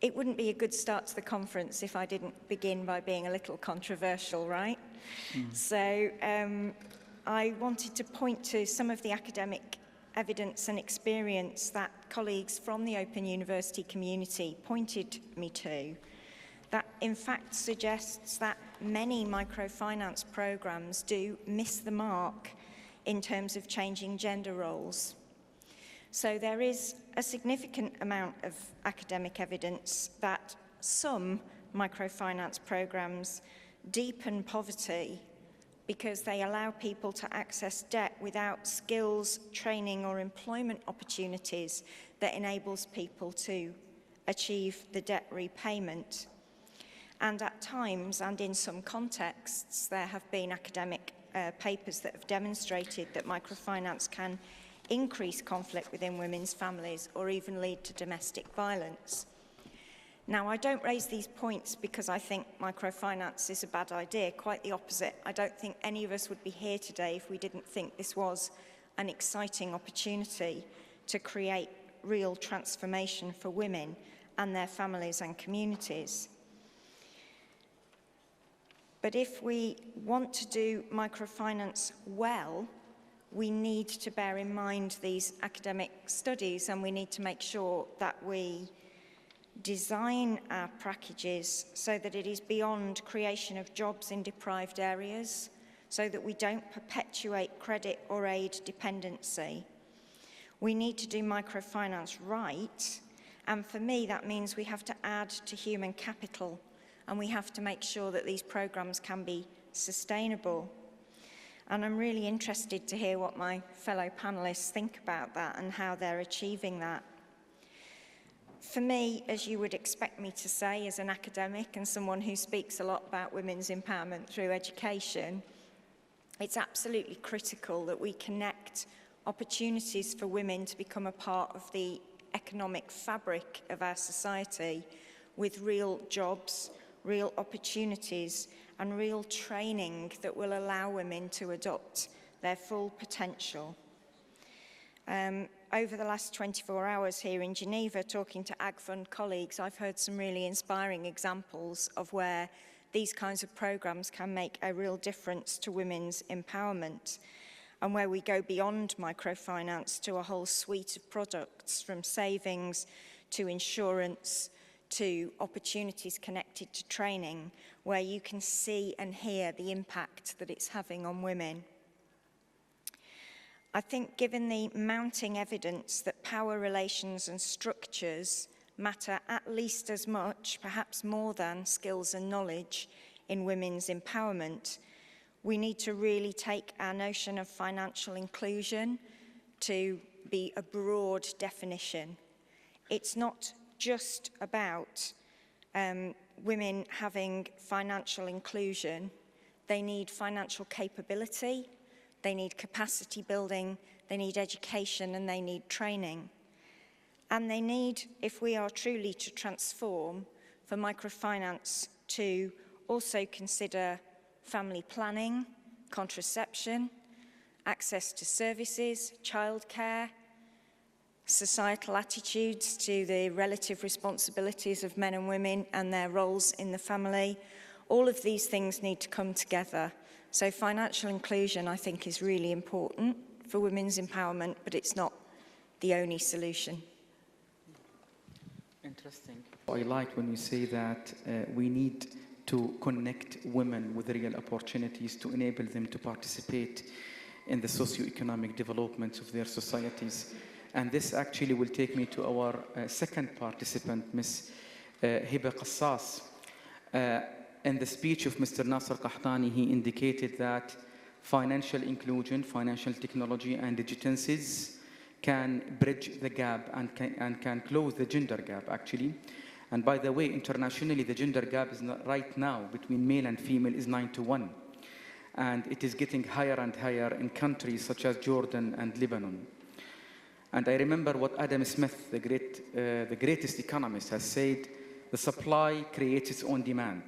it wouldn't be a good start to the conference if I didn't begin by being a little controversial, right? So I wanted to point to some of the academic evidence and experience that colleagues from the Open University community pointed me to, that in fact suggests that many microfinance programs do miss the mark in terms of changing gender roles. So there is a significant amount of academic evidence that some microfinance programs deepen poverty because they allow people to access debt without skills, training, or employment opportunities that enables people to achieve the debt repayment. And at times, and in some contexts, there have been academic papers that have demonstrated that microfinance can increase conflict within women's families or even lead to domestic violence. Now, I don't raise these points because I think microfinance is a bad idea. Quite the opposite. I don't think any of us would be here today if we didn't think this was an exciting opportunity to create real transformation for women and their families and communities. But if we want to do microfinance well, we need to bear in mind these academic studies, and we need to make sure that we design our packages so that it is beyond creation of jobs in deprived areas, so that we don't perpetuate credit or aid dependency. We need to do microfinance right, and for me that means we have to add to human capital, and we have to make sure that these programs can be sustainable. And I'm really interested to hear what my fellow panelists think about that and how they're achieving that. For me, as you would expect me to say as an academic and someone who speaks a lot about women's empowerment through education, it's absolutely critical that we connect opportunities for women to become a part of the economic fabric of our society with real jobs, real opportunities, and real training that will allow women to adopt their full potential. Over the last 24 hours here in Geneva, talking to AGFUND colleagues, I've heard some really inspiring examples of where these kinds of programs can make a real difference to women's empowerment, and where we go beyond microfinance to a whole suite of products, from savings to insurance to opportunities connected to training, where you can see and hear the impact that it's having on women. I think given the mounting evidence that power relations and structures matter at least as much, perhaps more than, skills and knowledge in women's empowerment, we need to really take our notion of financial inclusion to be a broad definition. It's not just about women having financial inclusion. They need financial capability, they need capacity building, they need education, and they need training. And they need, if we are truly to transform, for microfinance to also consider family planning, contraception, access to services, childcare, societal attitudes to the relative responsibilities of men and women and their roles in the family. All of these things need to come together. So financial inclusion, I think, is really important for women's empowerment, but it's not the only solution.
Interesting. I like when you say that we need to connect women with real opportunities to enable them to participate in the socio-economic development of their societies. And this actually will take me to our second participant, Ms. Hiba Qassas. In the speech of Mr. Nasser Qahtani, he indicated that financial inclusion, financial technology, and digitancies can bridge the gap and can close the gender gap, actually. And by the way, internationally, the gender gap is not, right now between male and female is 9-1. And it is getting higher and higher in countries such as Jordan and Lebanon. And I remember what Adam Smith, the greatest economist, has said: the supply creates its own demand.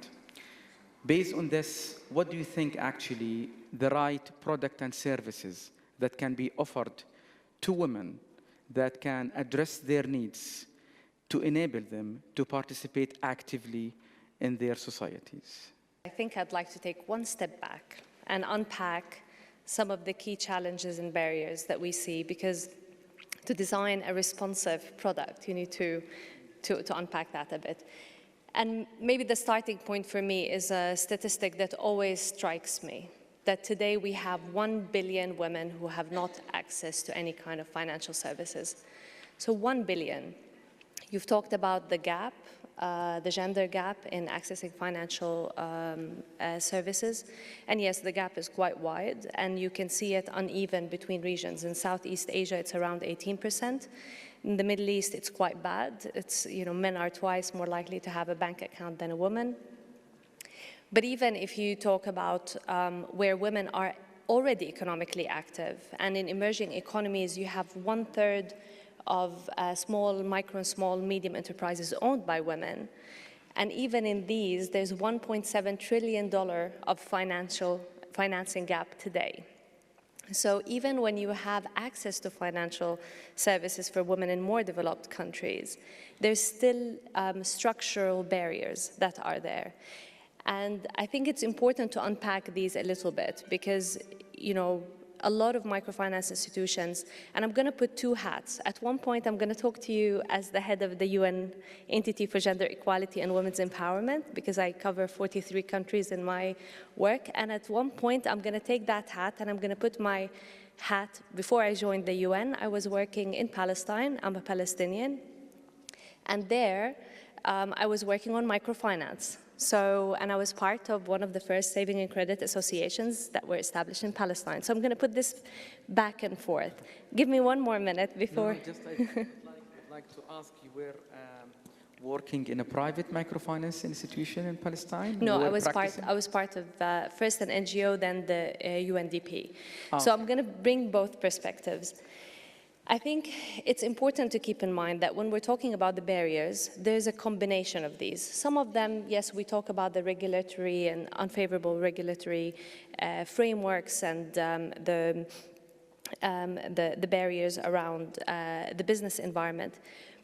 Based on this, what do you think actually the right product and services that can be offered to women that can address their needs to enable them to participate actively in their societies?
I think I'd like to take one step back and unpack some of the key challenges and barriers that we see, because to design a responsive product, you need to unpack that a bit. And maybe the starting point for me is a statistic that always strikes me, that today we have 1 billion women who have not access to any kind of financial services. So 1 billion. You've talked about the gap, the gender gap in accessing financial services. And yes, the gap is quite wide, and you can see it uneven between regions. In Southeast Asia, it's around 18%. In the Middle East, it's quite bad. It's, men are twice more likely to have a bank account than a woman. But even if you talk about where women are already economically active, and in emerging economies, you have 1/3 of small, micro and small, medium enterprises owned by women. And even in these, there's $1.7 trillion of financing gap today. So even when you have access to financial services for women in more developed countries, there's still structural barriers that are there. And I think it's important to unpack these a little bit because, a lot of microfinance institutions, and I'm going to put two hats. At one point, I'm going to talk to you as the head of the UN Entity for Gender Equality and Women's Empowerment, because I cover 43 countries in my work. And at one point, I'm going to take that hat and I'm going to put my hat, before I joined the UN, I was working in Palestine. I'm a Palestinian. And there, I was working on microfinance. And I was part of one of the first saving and credit associations that were established in Palestine. So I'm going to put this back and forth. Give me one more minute before.
I'd like to ask, you were working in a private microfinance institution in Palestine?
No, I was part of first an NGO, then the UNDP. Oh. So I'm going to bring both perspectives. I think it's important to keep in mind that when we're talking about the barriers, there's a combination of these. Some of them, yes, we talk about the regulatory and unfavorable regulatory frameworks and the barriers around the business environment.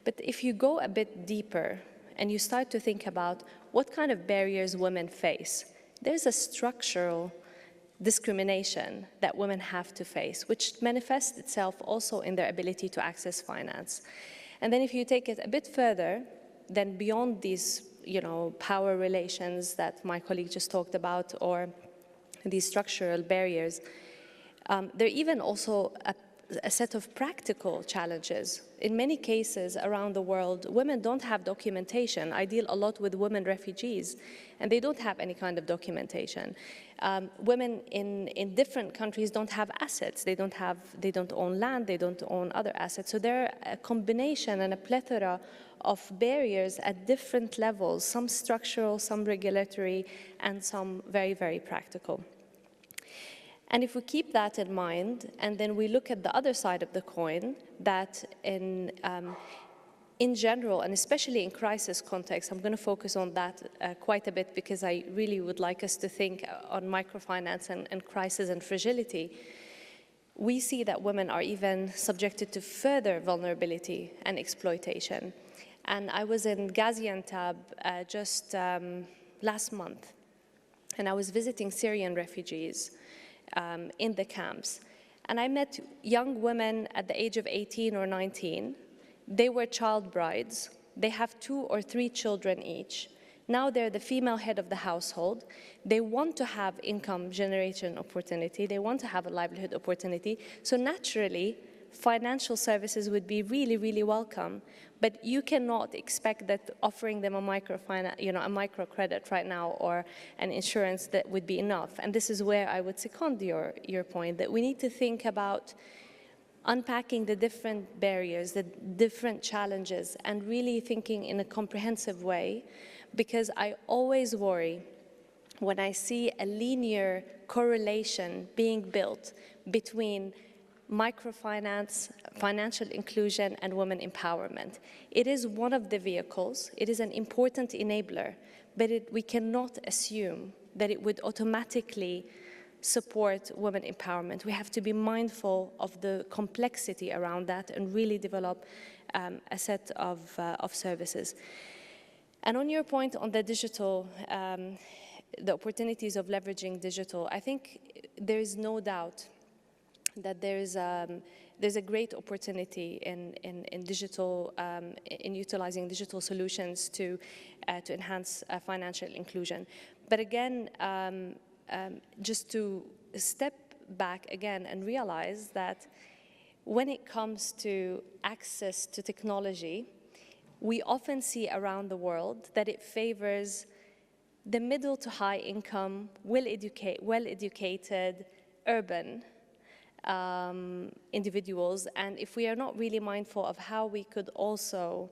But if you go a bit deeper and you start to think about what kind of barriers women face, there's a structural discrimination that women have to face, which manifests itself also in their ability to access finance. And then if you take it a bit further, then beyond these, power relations that my colleague just talked about, or these structural barriers, there are even also a set of practical challenges. In many cases around the world, women don't have documentation. I deal a lot with women refugees, and they don't have any kind of documentation. Women in different countries don't have assets. They don't own land, they don't own other assets. So there are a combination and a plethora of barriers at different levels, some structural, some regulatory, and some very, very practical. And if we keep that in mind, and then we look at the other side of the coin, that in general, and especially in crisis context, I'm going to focus on that quite a bit because I really would like us to think on microfinance and crisis and fragility. We see that women are even subjected to further vulnerability and exploitation. And I was in Gaziantep just last month, and I was visiting Syrian refugees in the camps. And I met young women at the age of 18 or 19. They were child brides. They have 2 or 3 children each. Now they're the female head of the household. They want to have income generation opportunity. They want to have a livelihood opportunity. So naturally, financial services would be really, really welcome. But you cannot expect that offering them a microcredit right now or an insurance that would be enough. And this is where I would second your point, that we need to think about unpacking the different barriers, the different challenges, and really thinking in a comprehensive way, because I always worry when I see a linear correlation being built between microfinance, financial inclusion, and women empowerment. It is one of the vehicles. It is an important enabler, but we cannot assume that it would automatically support women empowerment. We have to be mindful of the complexity around that and really develop a set of services. And on your point on the digital, the opportunities of leveraging digital, I think there is no doubt that there's a great opportunity in digital, in utilizing digital solutions to enhance financial inclusion. But again, just to step back again and realize that when it comes to access to technology, we often see around the world that it favors the middle to high income, well-educated, urban individuals. And if we are not really mindful of how we could also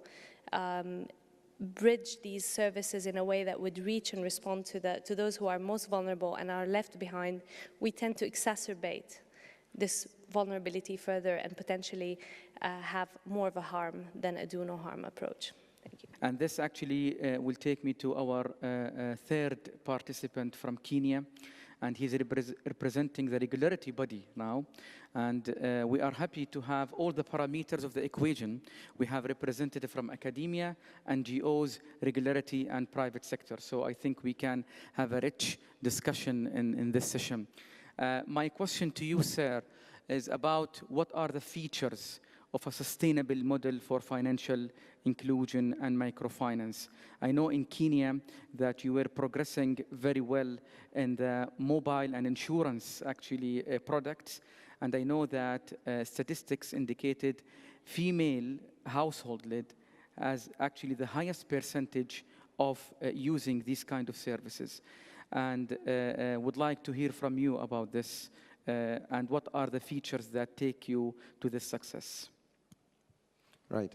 bridge these services in a way that would reach and respond to those who are most vulnerable and are left behind, we tend to exacerbate this vulnerability further and potentially have more of a harm than a do no harm approach. Thank you.
And this actually will take me to our third participant from Kenya. And he's representing the regularity body now. And we are happy to have all the parameters of the equation. We have representative from academia, NGOs, regularity, and private sector. So I think we can have a rich discussion in this session. My question to you, sir, is about what are the features of a sustainable model for financial inclusion and microfinance. I know in Kenya that you were progressing very well in the mobile and insurance actually products, and I know that statistics indicated female household led as actually the highest percentage of using these kind of services. And would like to hear from you about this and what are the features that take you to this success.
Right.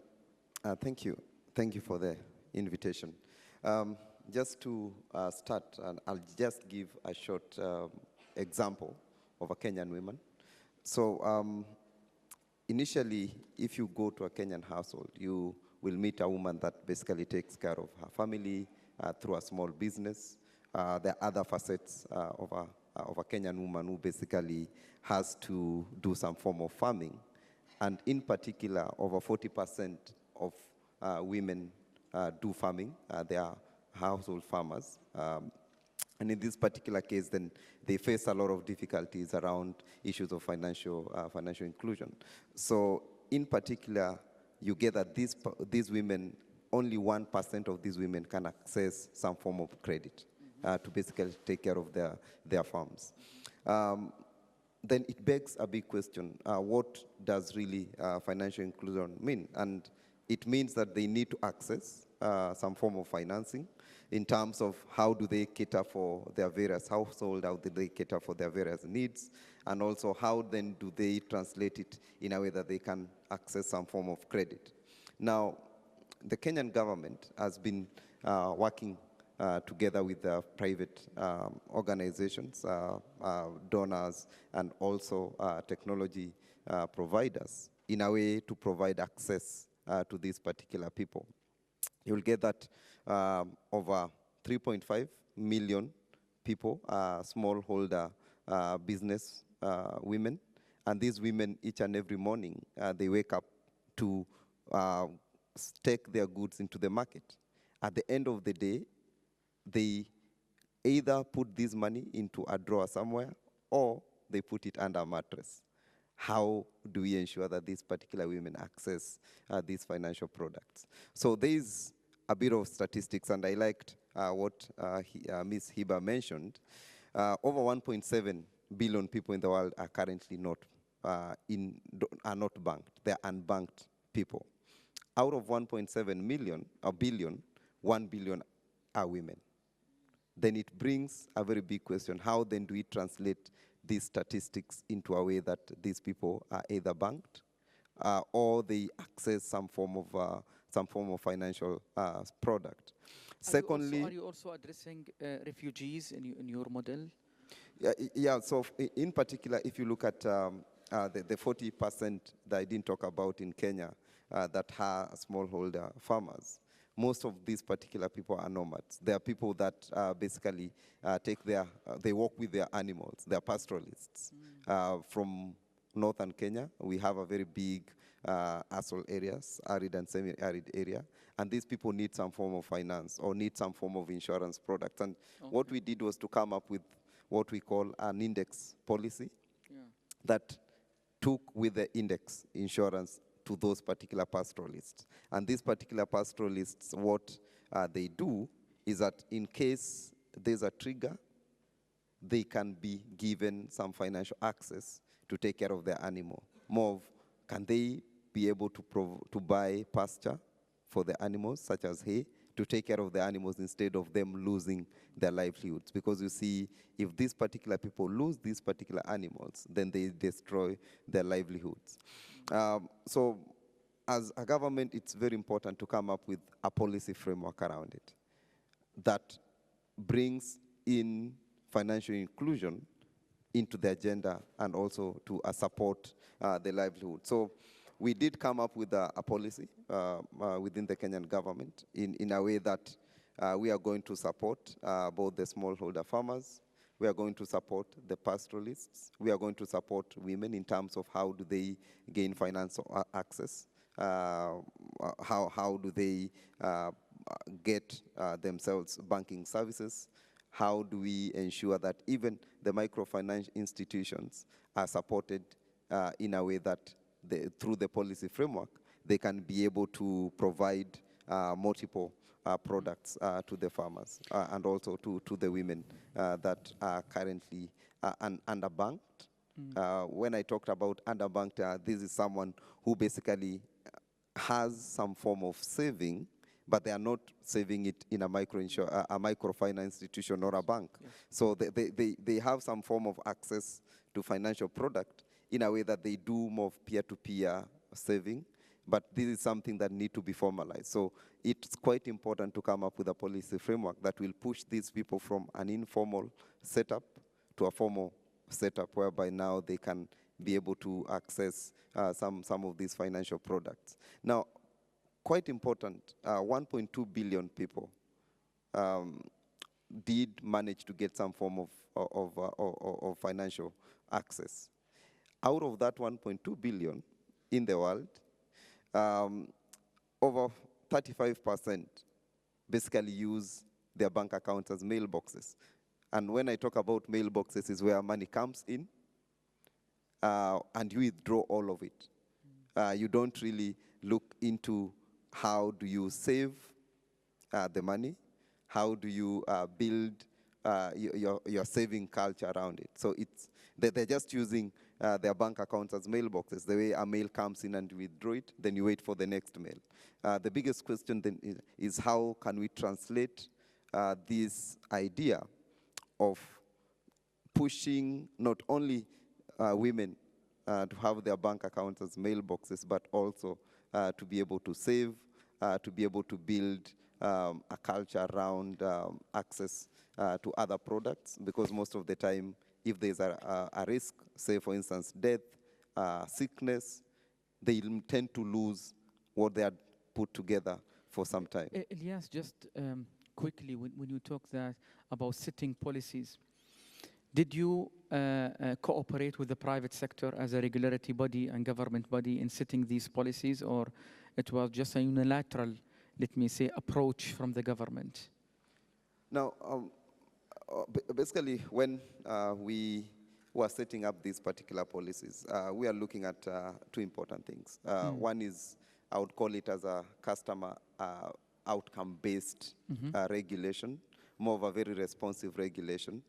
Thank you. Thank you for the invitation. Just to start, and I'll just give a short example of a Kenyan woman. So initially, if you go to a Kenyan household, you will meet a woman that basically takes care of her family through a small business. There are other facets of a Kenyan woman who basically has to do some form of farming. And in particular, over 40% of women do farming. They are household farmers. And in this particular case, then they face a lot of difficulties around issues of financial inclusion. So in particular, you get that these women, only 1% of these women can access some form of credit to basically take care of their farms. Then it begs a big question. What does really financial inclusion mean? And it means that they need to access some form of financing in terms of how do they cater for their various households, how do they cater for their various needs, and also how then do they translate it in a way that they can access some form of credit. Now, the Kenyan government has been working together with the private organizations, donors, and also technology providers in a way to provide access to these particular people. You'll get that over 3.5 million people are smallholder business women, and these women each and every morning they wake up to take their goods into the market. At the end of the day, they either put this money into a drawer somewhere or they put it under a mattress. How do we ensure that these particular women access these financial products? So there's a bit of statistics, and I liked what Ms. Hiba mentioned. Over 1.7 billion people in the world are currently not banked. They're unbanked people. Out of 1.7 billion, 1 billion are women. Then it brings a very big question. How then do we translate these statistics into a way that these people are either banked or they access some form of financial product? Secondly,
are you also addressing refugees in your model?
Yeah. So in particular, if you look at the 40% that I didn't talk about in Kenya that are smallholder farmers, most of these particular people are nomads. They are people that basically they walk with their animals. They are pastoralists. From northern Kenya, we have a very big ASOL areas, arid and semi-arid area, and these people need some form of finance or need some form of insurance product. And what we did was to come up with what we call an index policy that took with the index insurance to those particular pastoralists. And these particular pastoralists, what they do is that in case there's a trigger, they can be given some financial access to take care of their animal. More of, can they be able to buy pasture for the animals, such as hay, to take care of the animals instead of them losing their livelihoods? Because you see, if these particular people lose these particular animals, then they destroy their livelihoods. So as a government, it's very important to come up with a policy framework around it that brings in financial inclusion into the agenda and also to support the livelihood. So we did come up with a policy within the Kenyan government in a way that we are going to support both the smallholder farmers, we are going to support the pastoralists, we are going to support women in terms of how do they gain financial access, how do they get themselves banking services, how do we ensure that even the microfinance institutions are supported in a way that through the policy framework, they can be able to provide multiple products to the farmers and also to the women that are currently underbanked. When I talked about underbanked, this is someone who basically has some form of saving, but they are not saving it in a microfinance institution or a bank. Yes. So they have some form of access to financial product in a way that they do more of peer-to-peer saving, but this is something that need to be formalized. So it's quite important to come up with a policy framework that will push these people from an informal setup to a formal setup, whereby now they can be able to access some of these financial products. Now, quite important, 1.2 billion people did manage to get some form of financial access. Out of that 1.2 billion in the world, over 35% basically use their bank accounts as mailboxes. And when I talk about mailboxes, is where money comes in and you withdraw all of it. You don't really look into how do you save the money, how do you build your saving culture around it. So they're just using their bank accounts as mailboxes. The way a mail comes in and you withdraw it, then you wait for the next mail. The biggest question then is how can we translate this idea of pushing not only women to have their bank accounts as mailboxes, but also to be able to save, to be able to build a culture around access to other products, because most of the time, if there's a risk, say for instance, death, sickness, they tend to lose what they had put together for some time.
Elias, just quickly, when you talk about setting policies, did you cooperate with the private sector as a regulatory body and government body in setting these policies, or it was just a unilateral, let me say, approach from the government?
Now, basically, when we were setting up these particular policies, we are looking at two important things. One is, I would call it as a customer outcome-based regulation, more of a very responsive regulation.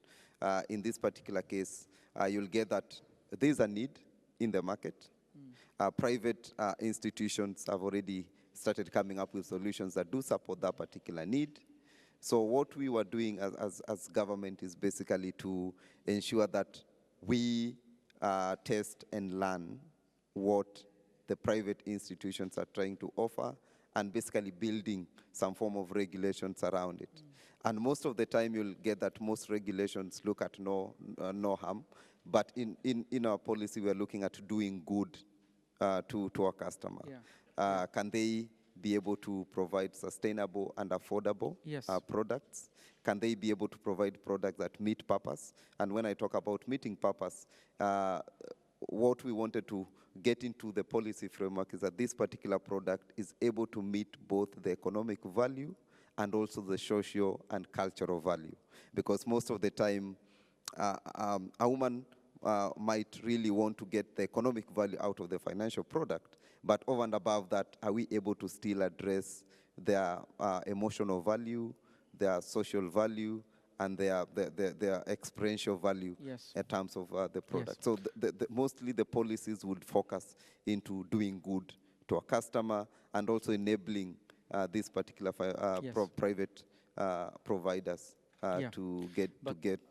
In this particular case, you'll get that there's a need in the market. Private institutions have already started coming up with solutions that do support that particular need. So what we were doing as government is basically to ensure that we test and learn what the private institutions are trying to offer, and basically building some form of regulations around it. And most of the time you'll get that most regulations look at no harm, but in our policy we're looking at doing good to our customer. Yeah. Can they be able to provide sustainable and affordable
Yes.
products? Can they be able to provide products that meet purpose? And when I talk about meeting purpose, what we wanted to get into the policy framework is that this particular product is able to meet both the economic value and also the social and cultural value. Because most of the time, a woman might really want to get the economic value out of the financial product, but over and above that, are we able to still address their emotional value, their social value, and their experiential value in terms of the product?
Yes.
So mostly the policies would focus into doing good to a customer and also enabling these particular private providers to get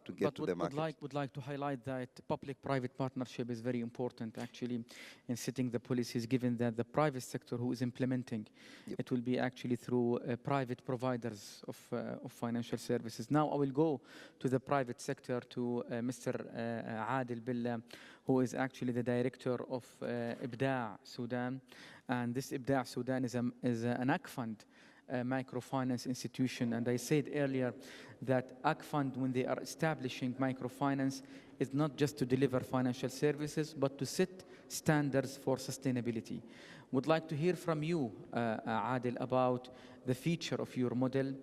to the market.
Would like to highlight that public-private partnership is very important actually in setting the policies, given that the private sector who is implementing, it will be actually through private providers of financial services. Now I will go to the private sector, to Mr. Adil Billah, who is actually the director of IBDAع Sudan, and this IBDAع Sudan is an AGFUND microfinance institution. And I said earlier that AGFUND, when they are establishing microfinance, is not just to deliver financial services, but to set standards for sustainability. Would like to hear from you, Adil, about the feature of your model.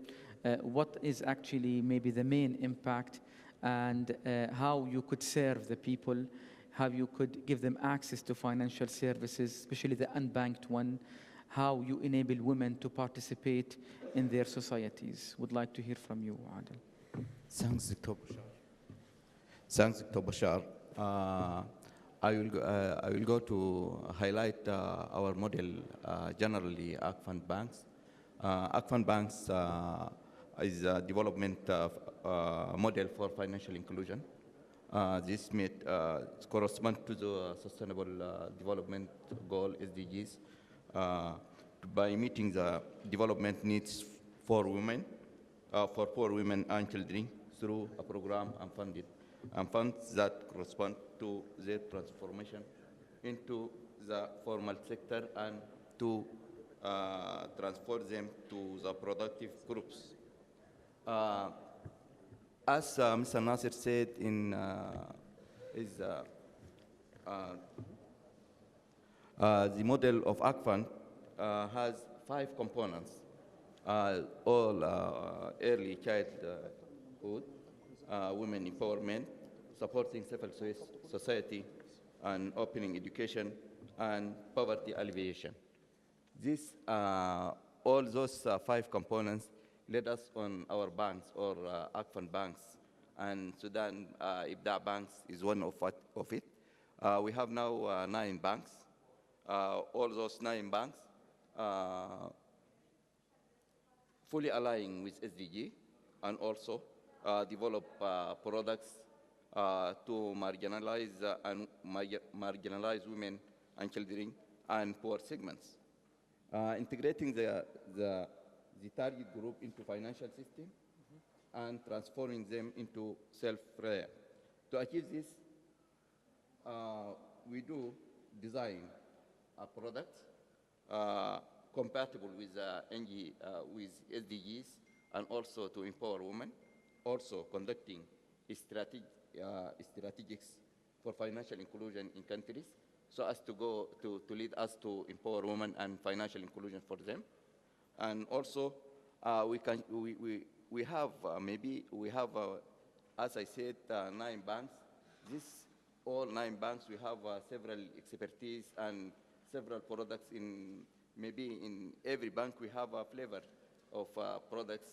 What is actually maybe the main impact, and how you could serve the people, how you could give them access to financial services, especially the unbanked one, how you enable women to participate in their societies. Would like to hear from you, Adil.
Thanks, Dr. Bashar. Thanks, Dr. Bashar. I will go to highlight our model, generally AGFUND banks. AGFUND banks is a development model for financial inclusion. This corresponds to the Sustainable Development Goal, SDGs, by meeting the development needs for women, for poor women and children through a program and funds that correspond to their transformation into the formal sector and to transfer them to the productive groups. As Mr. Nasser said in the model of AGFUND has 5 components, all early childhood, women empowerment, supporting civil society, and opening education, and poverty alleviation. All those 5 components led us on our banks, or AGFUND banks, and Sudan IBDAع banks is one of it. We have now 9 banks. All those 9 banks fully align with SDG, and also develop products to marginalize women and children and poor segments. Integrating the target group into financial system and transforming them into self-reliant. To achieve this, we do design a product compatible with with SDGs, and also to empower women. Also conducting strategics for financial inclusion in countries, so as to lead us to empower women and financial inclusion for them. And also, we have as I said, 9 banks. All 9 banks, we have several expertise and several products in every bank. We have a flavor of products.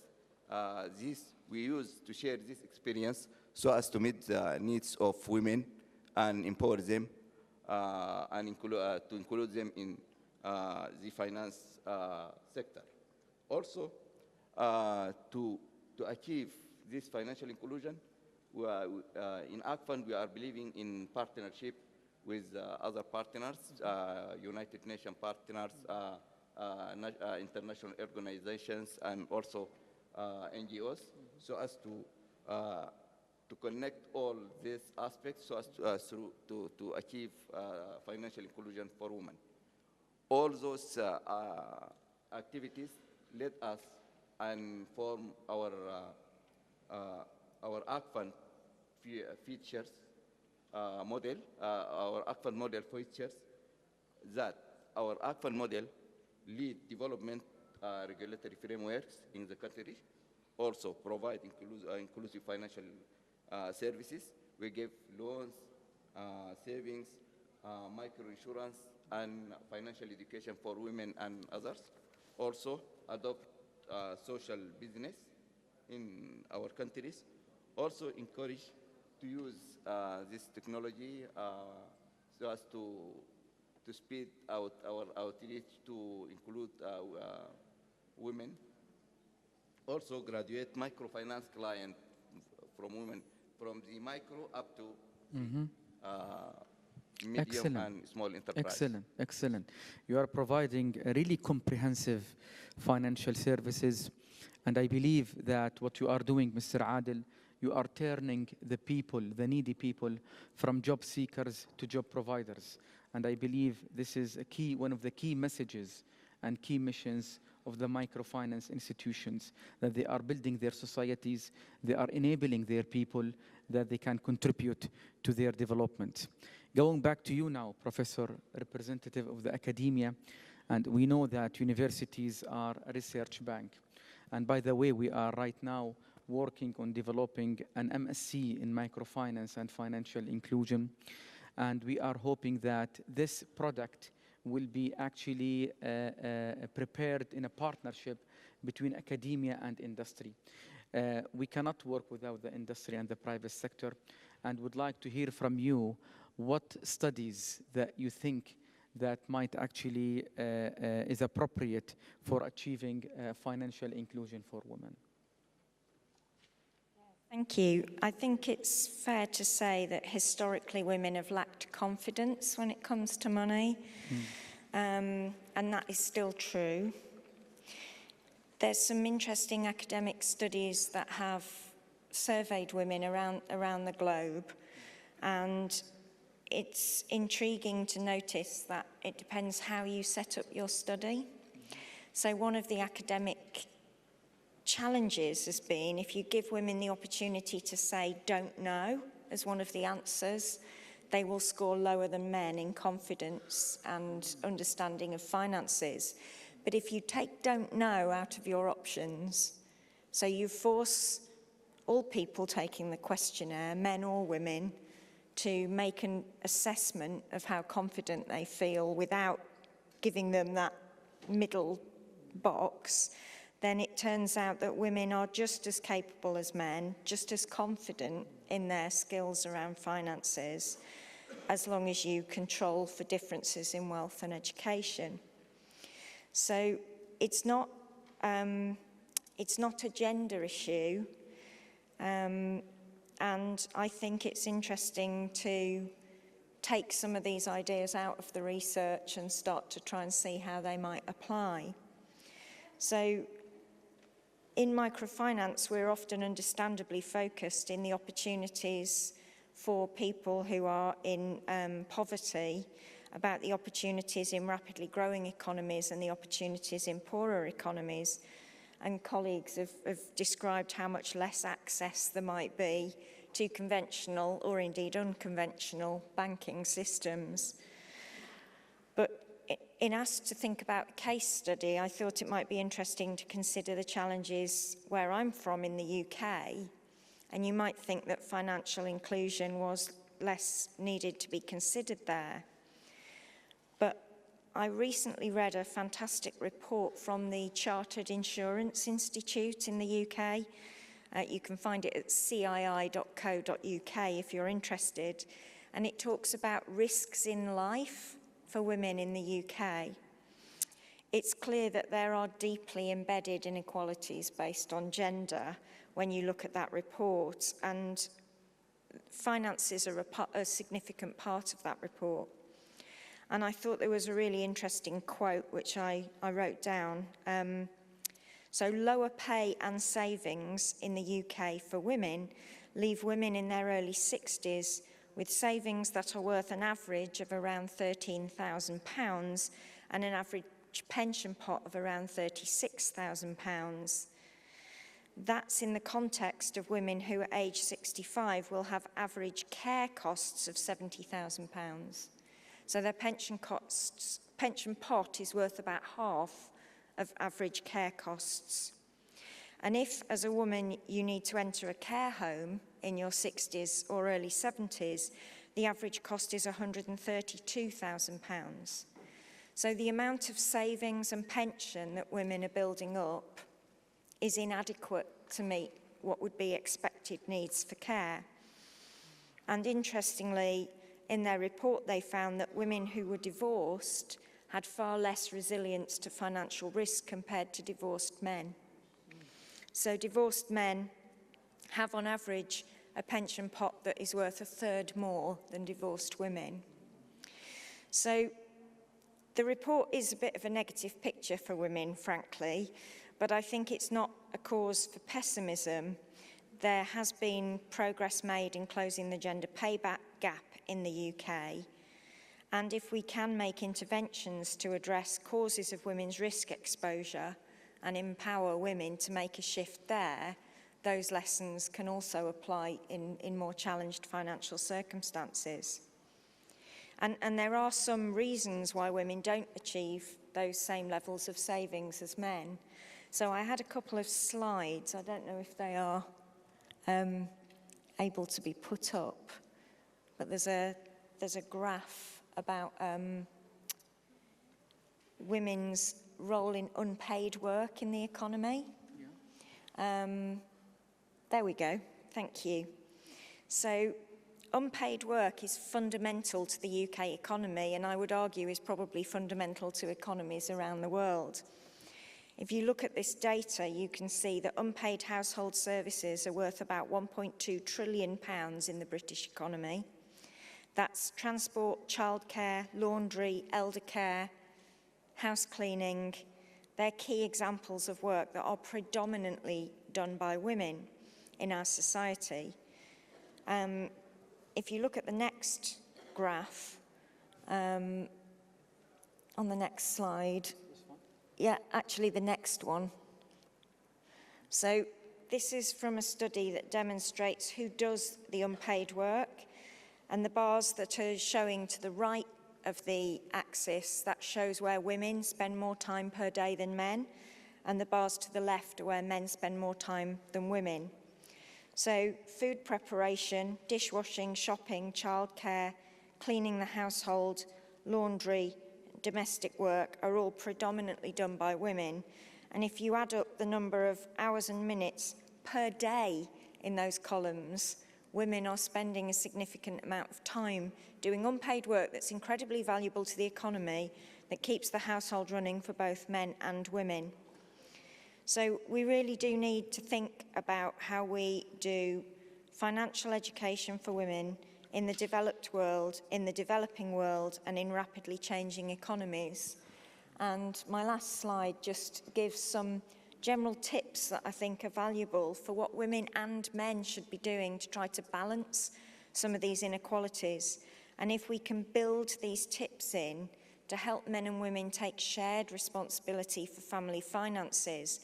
We use to share this experience so as to meet the needs of women and empower them, and to include them in the finance sector. Also, to achieve this financial inclusion, in AGFUND, we are believing in partnership with other partners, United Nations partners, international organizations, and also NGOs, so as to connect all these aspects so as to achieve financial inclusion for women. All those activities led us and form our AGFUND features model, our AGFUND model features that our AGFUND model lead development regulatory frameworks in the country, also provide inclusive financial services. We give loans, savings, microinsurance, and financial education for women and others. Also adopt social business in our countries. Also encourage to use this technology so as to speed out our outreach to include women. Also graduate microfinance client from women, from the micro up to medium
Excellent.
and small enterprise.
Excellent, excellent. You are providing a really comprehensive financial services, and I believe that what you are doing, Mr. Adil, you are turning the people, the needy people, from job seekers to job providers. And I believe this is a key, one of the key messages and key missions of the microfinance institutions, that they are building their societies, they are enabling their people, that they can contribute to their development. Going back to you now, Professor, representative of the academia, and we know that universities are a research bank. And by the way, we are right now working on developing an MSc in microfinance and financial inclusion. And we are hoping that this product will be actually prepared in a partnership between academia and industry. We cannot work without the industry and the private sector, and would like to hear from you what studies that you think that might actually is appropriate for achieving financial inclusion for women.
Thank you. I think it's fair to say that historically women have lacked confidence when it comes to money, and that is still true. There's some interesting academic studies that have surveyed women around the globe, and it's intriguing to notice that it depends how you set up your study. So one of the academic challenges has been, if you give women the opportunity to say don't know as one of the answers, they will score lower than men in confidence and understanding of finances. But if you take don't know out of your options, so you force all people taking the questionnaire, men or women, to make an assessment of how confident they feel without giving them that middle box, then it turns out that women are just as capable as men, just as confident in their skills around finances, as long as you control for differences in wealth and education. So it's not a gender issue, and I think it's interesting to take some of these ideas out of the research and start to try and see how they might apply. So in microfinance, we're often understandably focused in the opportunities for people who are in poverty, about the opportunities in rapidly growing economies and the opportunities in poorer economies. And colleagues have described how much less access there might be to conventional or indeed unconventional banking systems. But in asked to think about a case study, I thought it might be interesting to consider the challenges where I'm from in the UK. And you might think that financial inclusion was less needed to be considered there. But I recently read a fantastic report from the Chartered Insurance Institute in the UK. You can find it at cii.co.uk if you're interested. And it talks about risks in life for women in the UK. It's clear that there are deeply embedded inequalities based on gender when you look at that report, and finances are a significant part of that report. And I thought there was a really interesting quote which I wrote down. So lower pay and savings in the UK for women leave women in their early 60s with savings that are worth an average of around £13,000 and an average pension pot of around £36,000. That's in the context of women who at age 65 will have average care costs of £70,000. So their pension pot is worth about half of average care costs. And if, as a woman, you need to enter a care home in your 60s or early 70s, the average cost is £132,000. So the amount of savings and pension that women are building up is inadequate to meet what would be expected needs for care. And interestingly, in their report, they found that women who were divorced had far less resilience to financial risk compared to divorced men. So divorced men have, on average, a pension pot that is worth a third more than divorced women. So the report is a bit of a negative picture for women, frankly, but I think it's not a cause for pessimism. There has been progress made in closing the gender pay gap in the UK, and if we can make interventions to address causes of women's risk exposure and empower women to make a shift there, those lessons can also apply in more challenged financial circumstances. And there are some reasons why women don't achieve those same levels of savings as men. So I had a couple of slides. I don't know if they are able to be put up, but there's a graph about women's role in unpaid work in the economy. Yeah. There we go, thank you. So unpaid work is fundamental to the UK economy, and I would argue is probably fundamental to economies around the world. If you look at this data, you can see that unpaid household services are worth about £1.2 trillion in the British economy. That's transport, childcare, laundry, elder care, house cleaning. They're key examples of work that are predominantly done by women in our society. If you look at the next graph, on the next slide, yeah, actually the next one. So this is from a study that demonstrates who does the unpaid work, and the bars that are showing to the right of the axis, that shows where women spend more time per day than men, and the bars to the left are where men spend more time than women. So food preparation, dishwashing, shopping, childcare, cleaning the household, laundry, domestic work are all predominantly done by women. And if you add up the number of hours and minutes per day in those columns, women are spending a significant amount of time doing unpaid work that's incredibly valuable to the economy, that keeps the household running for both men and women. So we really do need to think about how we do financial education for women in the developed world, in the developing world, and in rapidly changing economies. And my last slide just gives some general tips that I think are valuable for what women and men should be doing to try to balance some of these inequalities. And if we can build these tips in to help men and women take shared responsibility for family finances,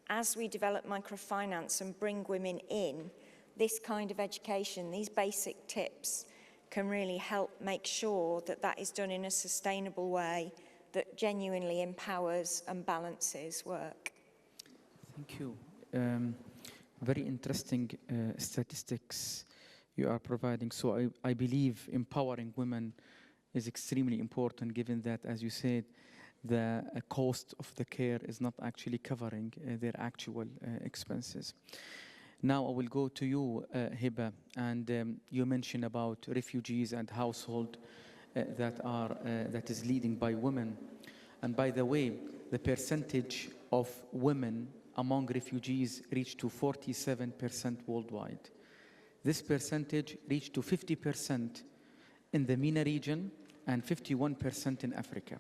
as we develop microfinance and bring women in, this kind of education, these basic tips, can really help make sure that that is done in a sustainable way that genuinely empowers and balances work.
Thank you. Very interesting statistics you are providing. So I believe empowering women is extremely important, given that, as you said, the cost of the care is not actually covering their actual expenses. Now I will go to you, Hiba, and you mentioned about refugees and household that is leading by women. And by the way, the percentage of women among refugees reached to 47% worldwide. This percentage reached to 50% in the MENA region and 51% in Africa.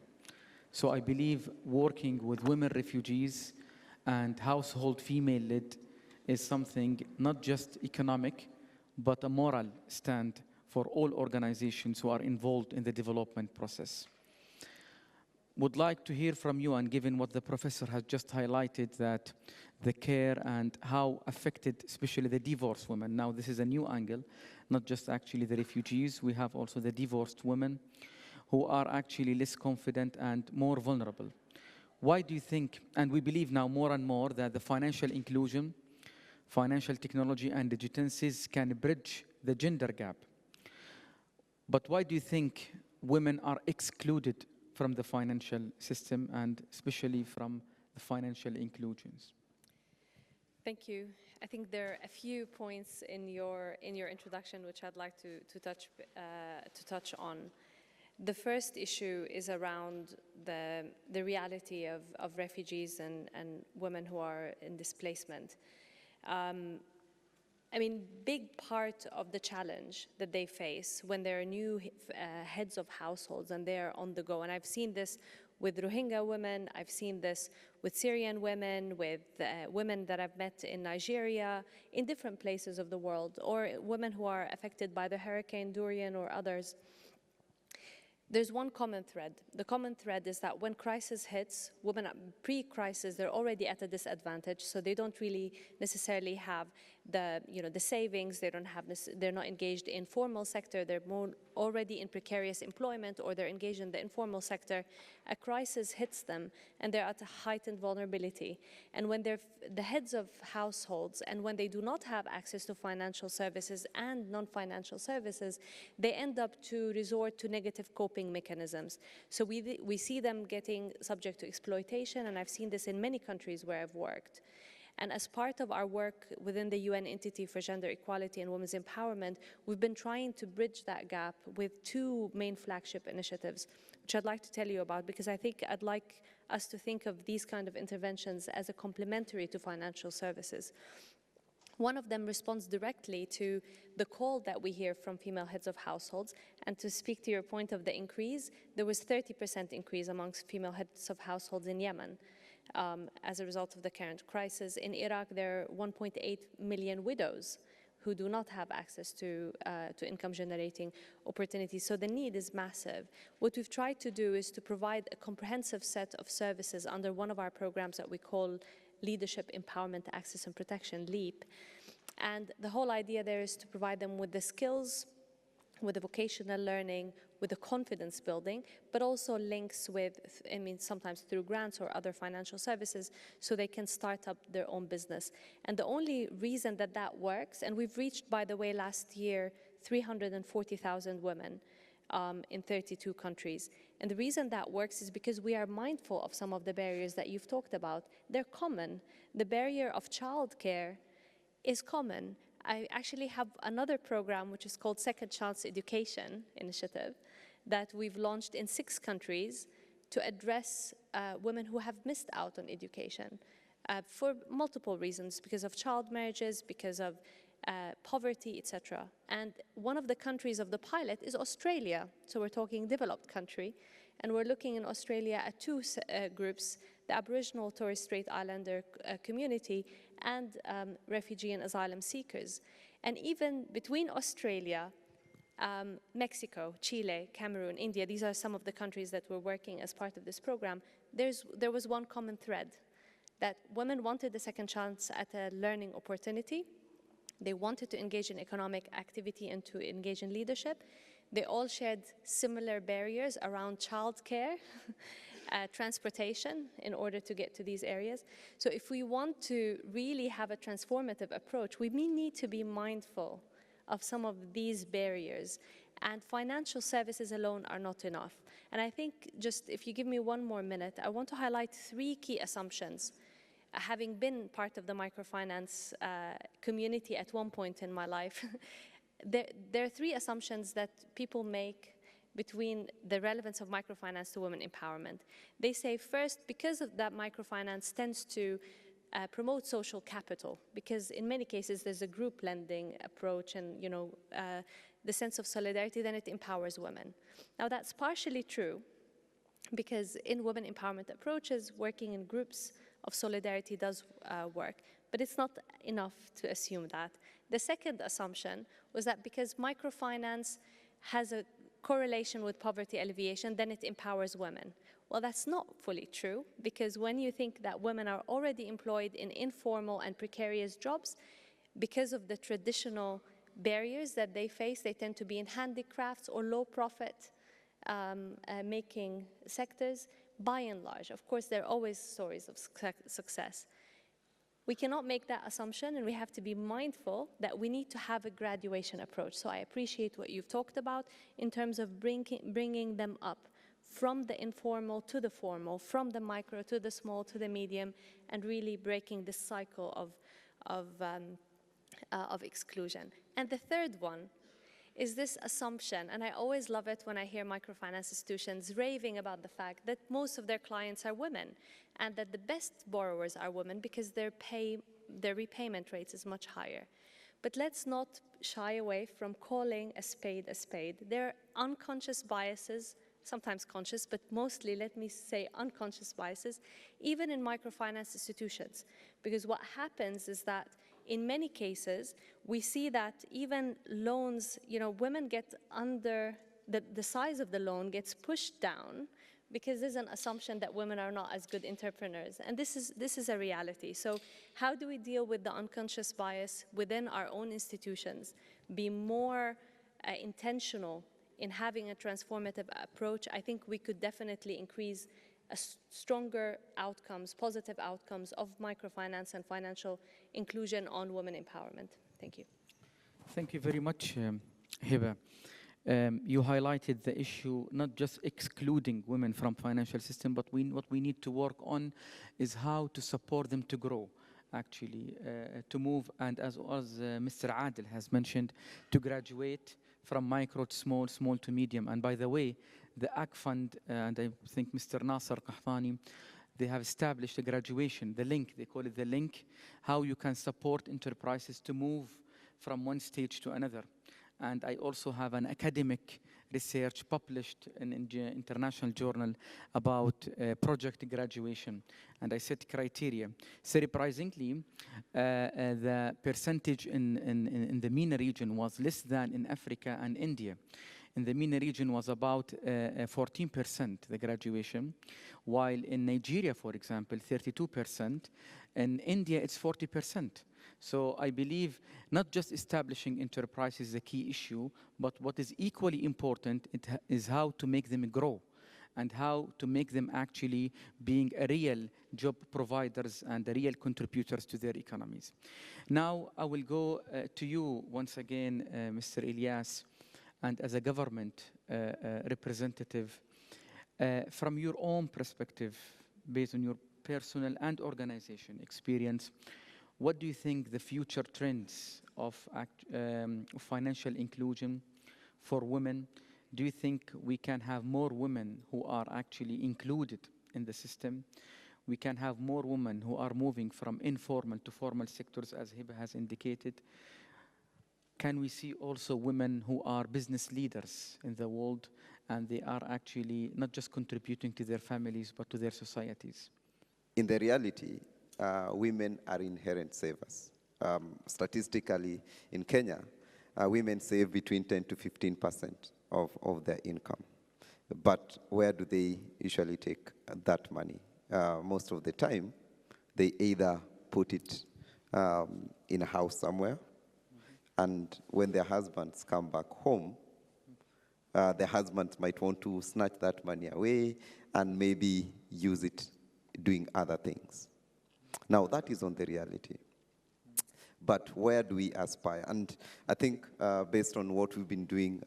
So I believe working with women refugees and household female-led is something not just economic, but a moral stand for all organizations who are involved in the development process. would like to hear from you, and given what the professor has just highlighted, that the care and how affected, especially the divorced women. Now, this is a new angle, not just actually the refugees. We have also the divorced women who are actually less confident and more vulnerable. Why do you think, and we believe now more and more, that the financial inclusion, financial technology, and digitencies can bridge the gender gap? But why do you think women are excluded from the financial system, and especially from the financial inclusions?
Thank you. I think there are a few points in your introduction which I'd like to touch on. The first issue is around the reality of refugees and women who are in displacement. I mean, big part of the challenge that they face when there are new heads of households and they're on the go, and I've seen this with Rohingya women, I've seen this with Syrian women, with women that I've met in Nigeria, in different places of the world, or women who are affected by the Hurricane Dorian or others. There's one common thread. The common thread is that when crisis hits, women pre-crisis, they're already at a disadvantage, so they don't really necessarily have the savings. They're not engaged in formal sector. They're more already in precarious employment, or they're engaged in the informal sector. A crisis hits them, and they're at a heightened vulnerability. And when they're the heads of households, and when they do not have access to financial services and non-financial services, they end up to resort to negative coping mechanisms. So we see them getting subject to exploitation, and I've seen this in many countries where I've worked. And as part of our work within the UN entity for gender equality and women's empowerment, we've been trying to bridge that gap with two main flagship initiatives, which I'd like to tell you about, because I think I'd like us to think of these kind of interventions as a complementary to financial services. One of them responds directly to the call that we hear from female heads of households. And to speak to your point of the increase, there was 30% increase amongst female heads of households in Yemen. As a result of the current crisis. In Iraq, there are 1.8 million widows who do not have access to income-generating opportunities. So the need is massive. What we've tried to do is to provide a comprehensive set of services under one of our programs that we call Leadership, Empowerment, Access and Protection, LEAP. And the whole idea there is to provide them with the skills, with the vocational learning, with the confidence building, but also links with, sometimes through grants or other financial services, so they can start up their own business. And the only reason that that works, and we've reached, by the way, last year, 340,000 women in 32 countries. And the reason that works is because we are mindful of some of the barriers that you've talked about. They're common. The barrier of childcare is common. I actually have another program which is called Second Chance Education Initiative that we've launched in 6 countries to address women who have missed out on education for multiple reasons, because of child marriages, because of poverty, etc. And one of the countries of the pilot is Australia. So we're talking developed country, and we're looking in Australia at 2 groups, the Aboriginal Torres Strait Islander community and refugee and asylum seekers. And even between Australia, Mexico, Chile, Cameroon, India, these are some of the countries that we're working as part of this program, there was one common thread, that women wanted a second chance at a learning opportunity. They wanted to engage in economic activity and to engage in leadership. They all shared similar barriers around childcare, transportation, in order to get to these areas. So if we want to really have a transformative approach, we need to be mindful of some of these barriers. And financial services alone are not enough. And I think, just if you give me one more minute, I want to highlight 3 key assumptions. Having been part of the microfinance community at one point in my life, there are 3 assumptions that people make between the relevance of microfinance to women empowerment. They say, first, because of that, microfinance tends to promote social capital, because in many cases there's a group lending approach and the sense of solidarity, then it empowers women. Now that's partially true, because in women empowerment approaches, working in groups of solidarity does work, but it's not enough to assume that. The second assumption was that because microfinance has a correlation with poverty alleviation, then it empowers women. Well, that's not fully true, because when you think that women are already employed in informal and precarious jobs, because of the traditional barriers that they face, they tend to be in handicrafts or low profit making sectors, by and large. Of course, there are always stories of success. We cannot make that assumption, and we have to be mindful that we need to have a graduation approach. So I appreciate what you've talked about in terms of bringing them up from the informal to the formal, from the micro to the small to the medium, and really breaking this cycle of exclusion. And the third one is this assumption, and I always love it when I hear microfinance institutions raving about the fact that most of their clients are women, and that the best borrowers are women because their repayment rates is much higher. But let's not shy away from calling a spade a spade. There are unconscious biases, sometimes conscious, but mostly, let me say, unconscious biases, even in microfinance institutions. Because what happens is that in many cases, we see that even loans, women get under, the size of the loan gets pushed down because there's an assumption that women are not as good entrepreneurs. And this is a reality. So how do we deal with the unconscious bias within our own institutions, be more intentional in having a transformative approach? I think we could definitely increase stronger outcomes, positive outcomes of microfinance and financial inclusion on women empowerment. Thank you.
Thank you very much, Hiba. You highlighted the issue, not just excluding women from financial system, but what we need to work on is how to support them to grow, actually, to move, and as Mr. Adil has mentioned, to graduate from micro to small, small to medium. And by the way, the AGFUND, and I think Mr. Nasser Qahtani, they have established a graduation, the link, they call it the link, how you can support enterprises to move from one stage to another. And I also have an academic research published in an international journal about project graduation. And I set criteria. Surprisingly, the percentage in the MENA region was less than in Africa and India. In the MENA region was about 14%, the graduation, while in Nigeria, for example, 32%. In India, it's 40%. So I believe not just establishing enterprise is the key issue, but what is equally important is how to make them grow and how to make them actually being a real job providers and a real contributors to their economies. Now, I will go to you once again, Mr. Ilyas, and as a government representative, from your own perspective, based on your personal and organization experience, what do you think the future trends of financial inclusion for women? Do you think we can have more women who are actually included in the system? We can have more women who are moving from informal to formal sectors, as Hiba has indicated. Can we see also women who are business leaders in the world, and they are actually not just contributing to their families, but to their societies?
In the reality, women are inherent savers. Statistically, in Kenya, women save between 10 to 15% of their income. But where do they usually take that money? Most of the time, they either put it in a house somewhere, and when their husbands come back home, their husbands might want to snatch that money away and maybe use it doing other things. Now, that is on the reality. But where do we aspire? And I think based on what we've been doing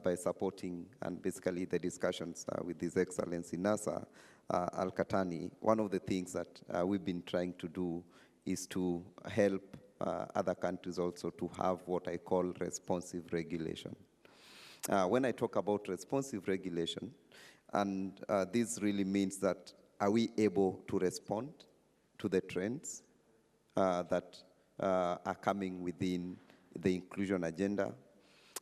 by supporting and basically the discussions with His Excellency Nasser Al-Khatani, one of the things that we've been trying to do is to help other countries also to have what I call responsive regulation. When I talk about responsive regulation, and this really means that are we able to respond to the trends that are coming within the inclusion agenda?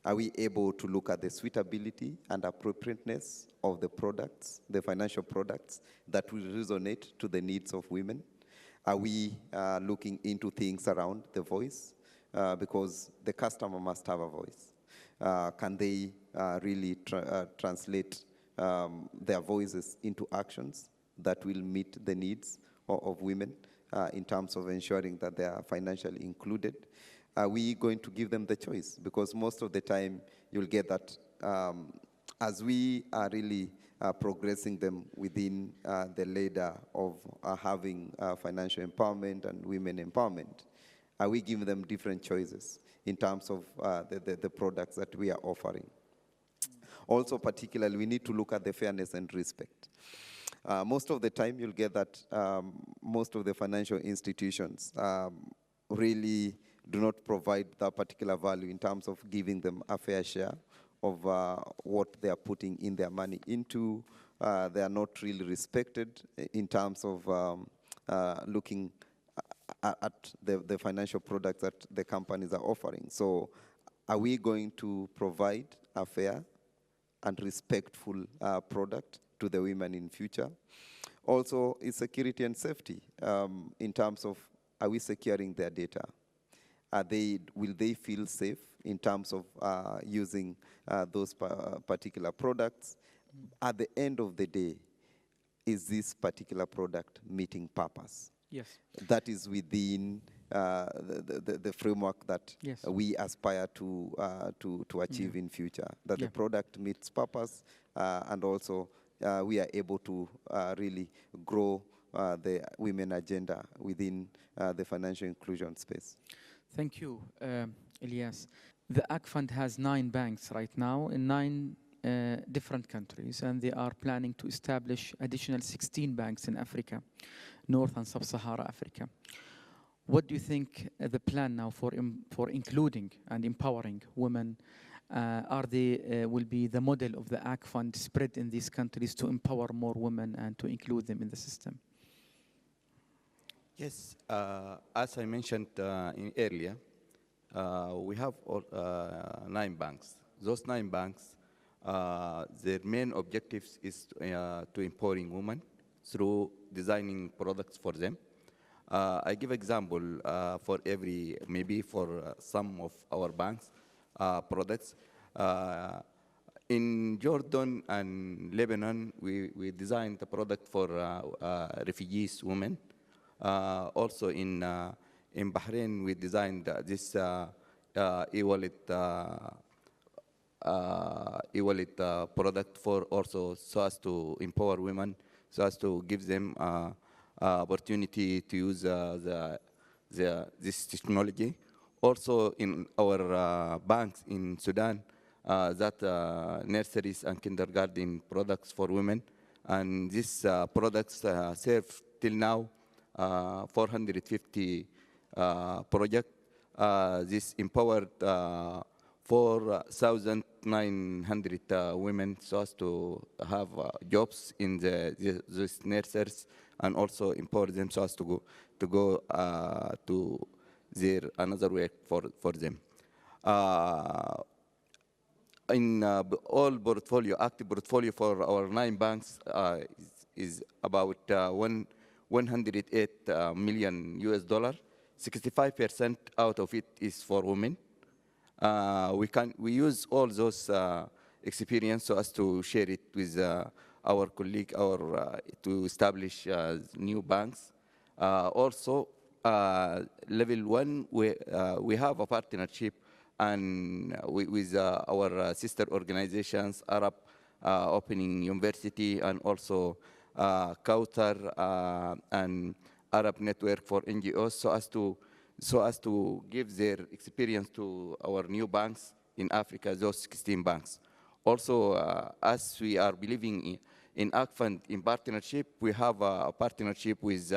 Are we able to look at the suitability and appropriateness of the products, the financial products that will resonate to the needs of women? Are we looking into things around the voice? Because the customer must have a voice. Can they really translate their voices into actions that will meet the needs of women in terms of ensuring that they are financially included. Are we going to give them the choice? Because most of the time you'll get that as we are really progressing them within the ladder of having financial empowerment and women empowerment, are we giving them different choices in terms of the products that we are offering? Also, particularly, we need to look at the fairness and respect. Most of the time, you'll get that most of the financial institutions really do not provide that particular value in terms of giving them a fair share of what they are putting in their money into. They are not really respected in terms of looking at the financial products that the companies are offering. So are we going to provide a fair and respectful product to the women in future? Also, is security and safety in terms of, are we securing their data? Will they feel safe in terms of using those particular products? At the end of the day, is this particular product meeting purpose?
Yes.
That is within the framework that
Yes.
we aspire to achieve in future, that the product meets purpose, and also we are able to really grow the women agenda within the financial inclusion space.
Thank you, Elias. The AGFUND has 9 banks right now in 9 different countries, and they are planning to establish additional 16 banks in Africa, North and Sub-Sahara Africa. What do you think the plan now for including and empowering women will be the model of the AGFUND spread in these countries to empower more women and to include them in the system?
Yes, as I mentioned earlier, we have 9 banks. Those 9 banks, their main objectives is to empowering women through designing products for them. I give example for maybe for some of our banks products. In Jordan and Lebanon, we designed the product for refugees women. Also in Bahrain, we designed this e-wallet product for also so as to empower women, so as to give them opportunity to use this technology. Also in our banks in Sudan, that nurseries and kindergarten products for women, and these products serve till now 450 projects. This empowered 4,900 women so as to have jobs in these nurseries, and also empower them so as to go to their another work for them. In all portfolio, active portfolio for our 9 banks is about $108 million US. 65% out of it is for women. We use all those experience so as to share it with our colleague, to establish new banks. Also, level 1, we have a partnership and with our sister organizations, Arab Opening University, and also Kautar and Arab Network for NGOs, so as to give their experience to our new banks in Africa, those 16 banks. Also, as we are believing in AGFUND in partnership, we have a partnership with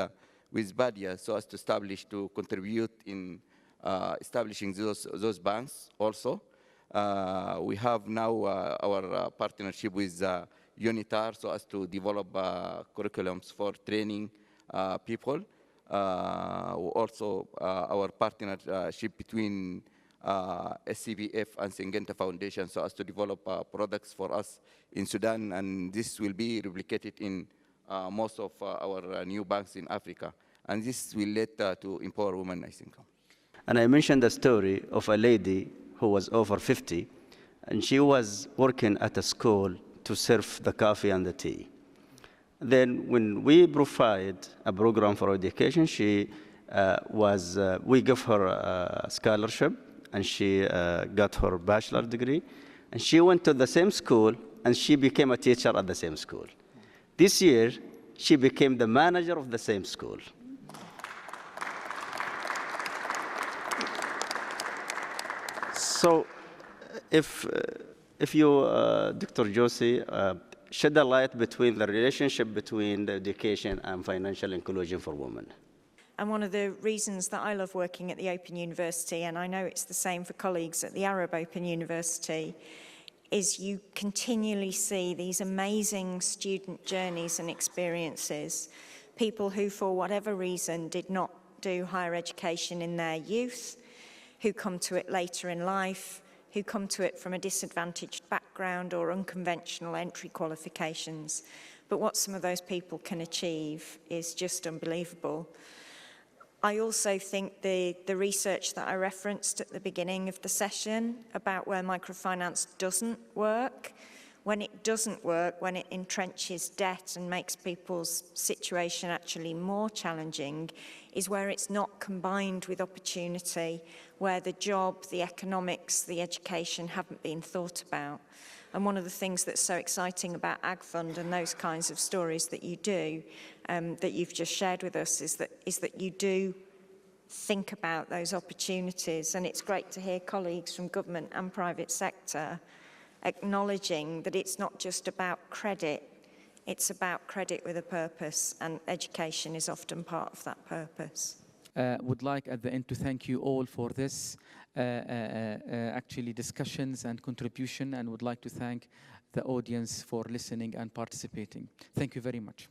Badia so as to contribute in establishing those banks also. We have now our partnership with UNITAR so as to develop curriculums for training people. Also, our partnership between SCBF and Syngenta Foundation so as to develop products for us in Sudan, and this will be replicated in most of our new banks in Africa. And this will lead to empower women, I think.
And I mentioned the story of a lady who was over 50, and she was working at a school to serve the coffee and the tea. Then when we provide a program for education, we give her a scholarship, and she got her bachelor degree. And she went to the same school, and she became a teacher at the same school. This year, she became the manager of the same school. So if you, Dr. Josie, shed a light between the relationship between the education and financial inclusion for women.
And one of the reasons that I love working at the Open University, and I know it's the same for colleagues at the Arab Open University, is you continually see these amazing student journeys and experiences. People who, for whatever reason, did not do higher education in their youth, who come to it later in life, who come to it from a disadvantaged background or unconventional entry qualifications. But what some of those people can achieve is just unbelievable. I also think the research that I referenced at the beginning of the session about where microfinance doesn't work, when it doesn't work, when it entrenches debt and makes people's situation actually more challenging, is where it's not combined with opportunity, where the job, the economics, the education haven't been thought about. And one of the things that's so exciting about AGFUND and those kinds of stories that you do, that you've just shared with us, is that you do think about those opportunities. And it's great to hear colleagues from government and private sector acknowledging that it's not just about credit, it's about credit with a purpose, and education is often part of that purpose.
Would like at the end to thank you all for this actually discussions and contribution, and would like to thank the audience for listening and participating. Thank you very much.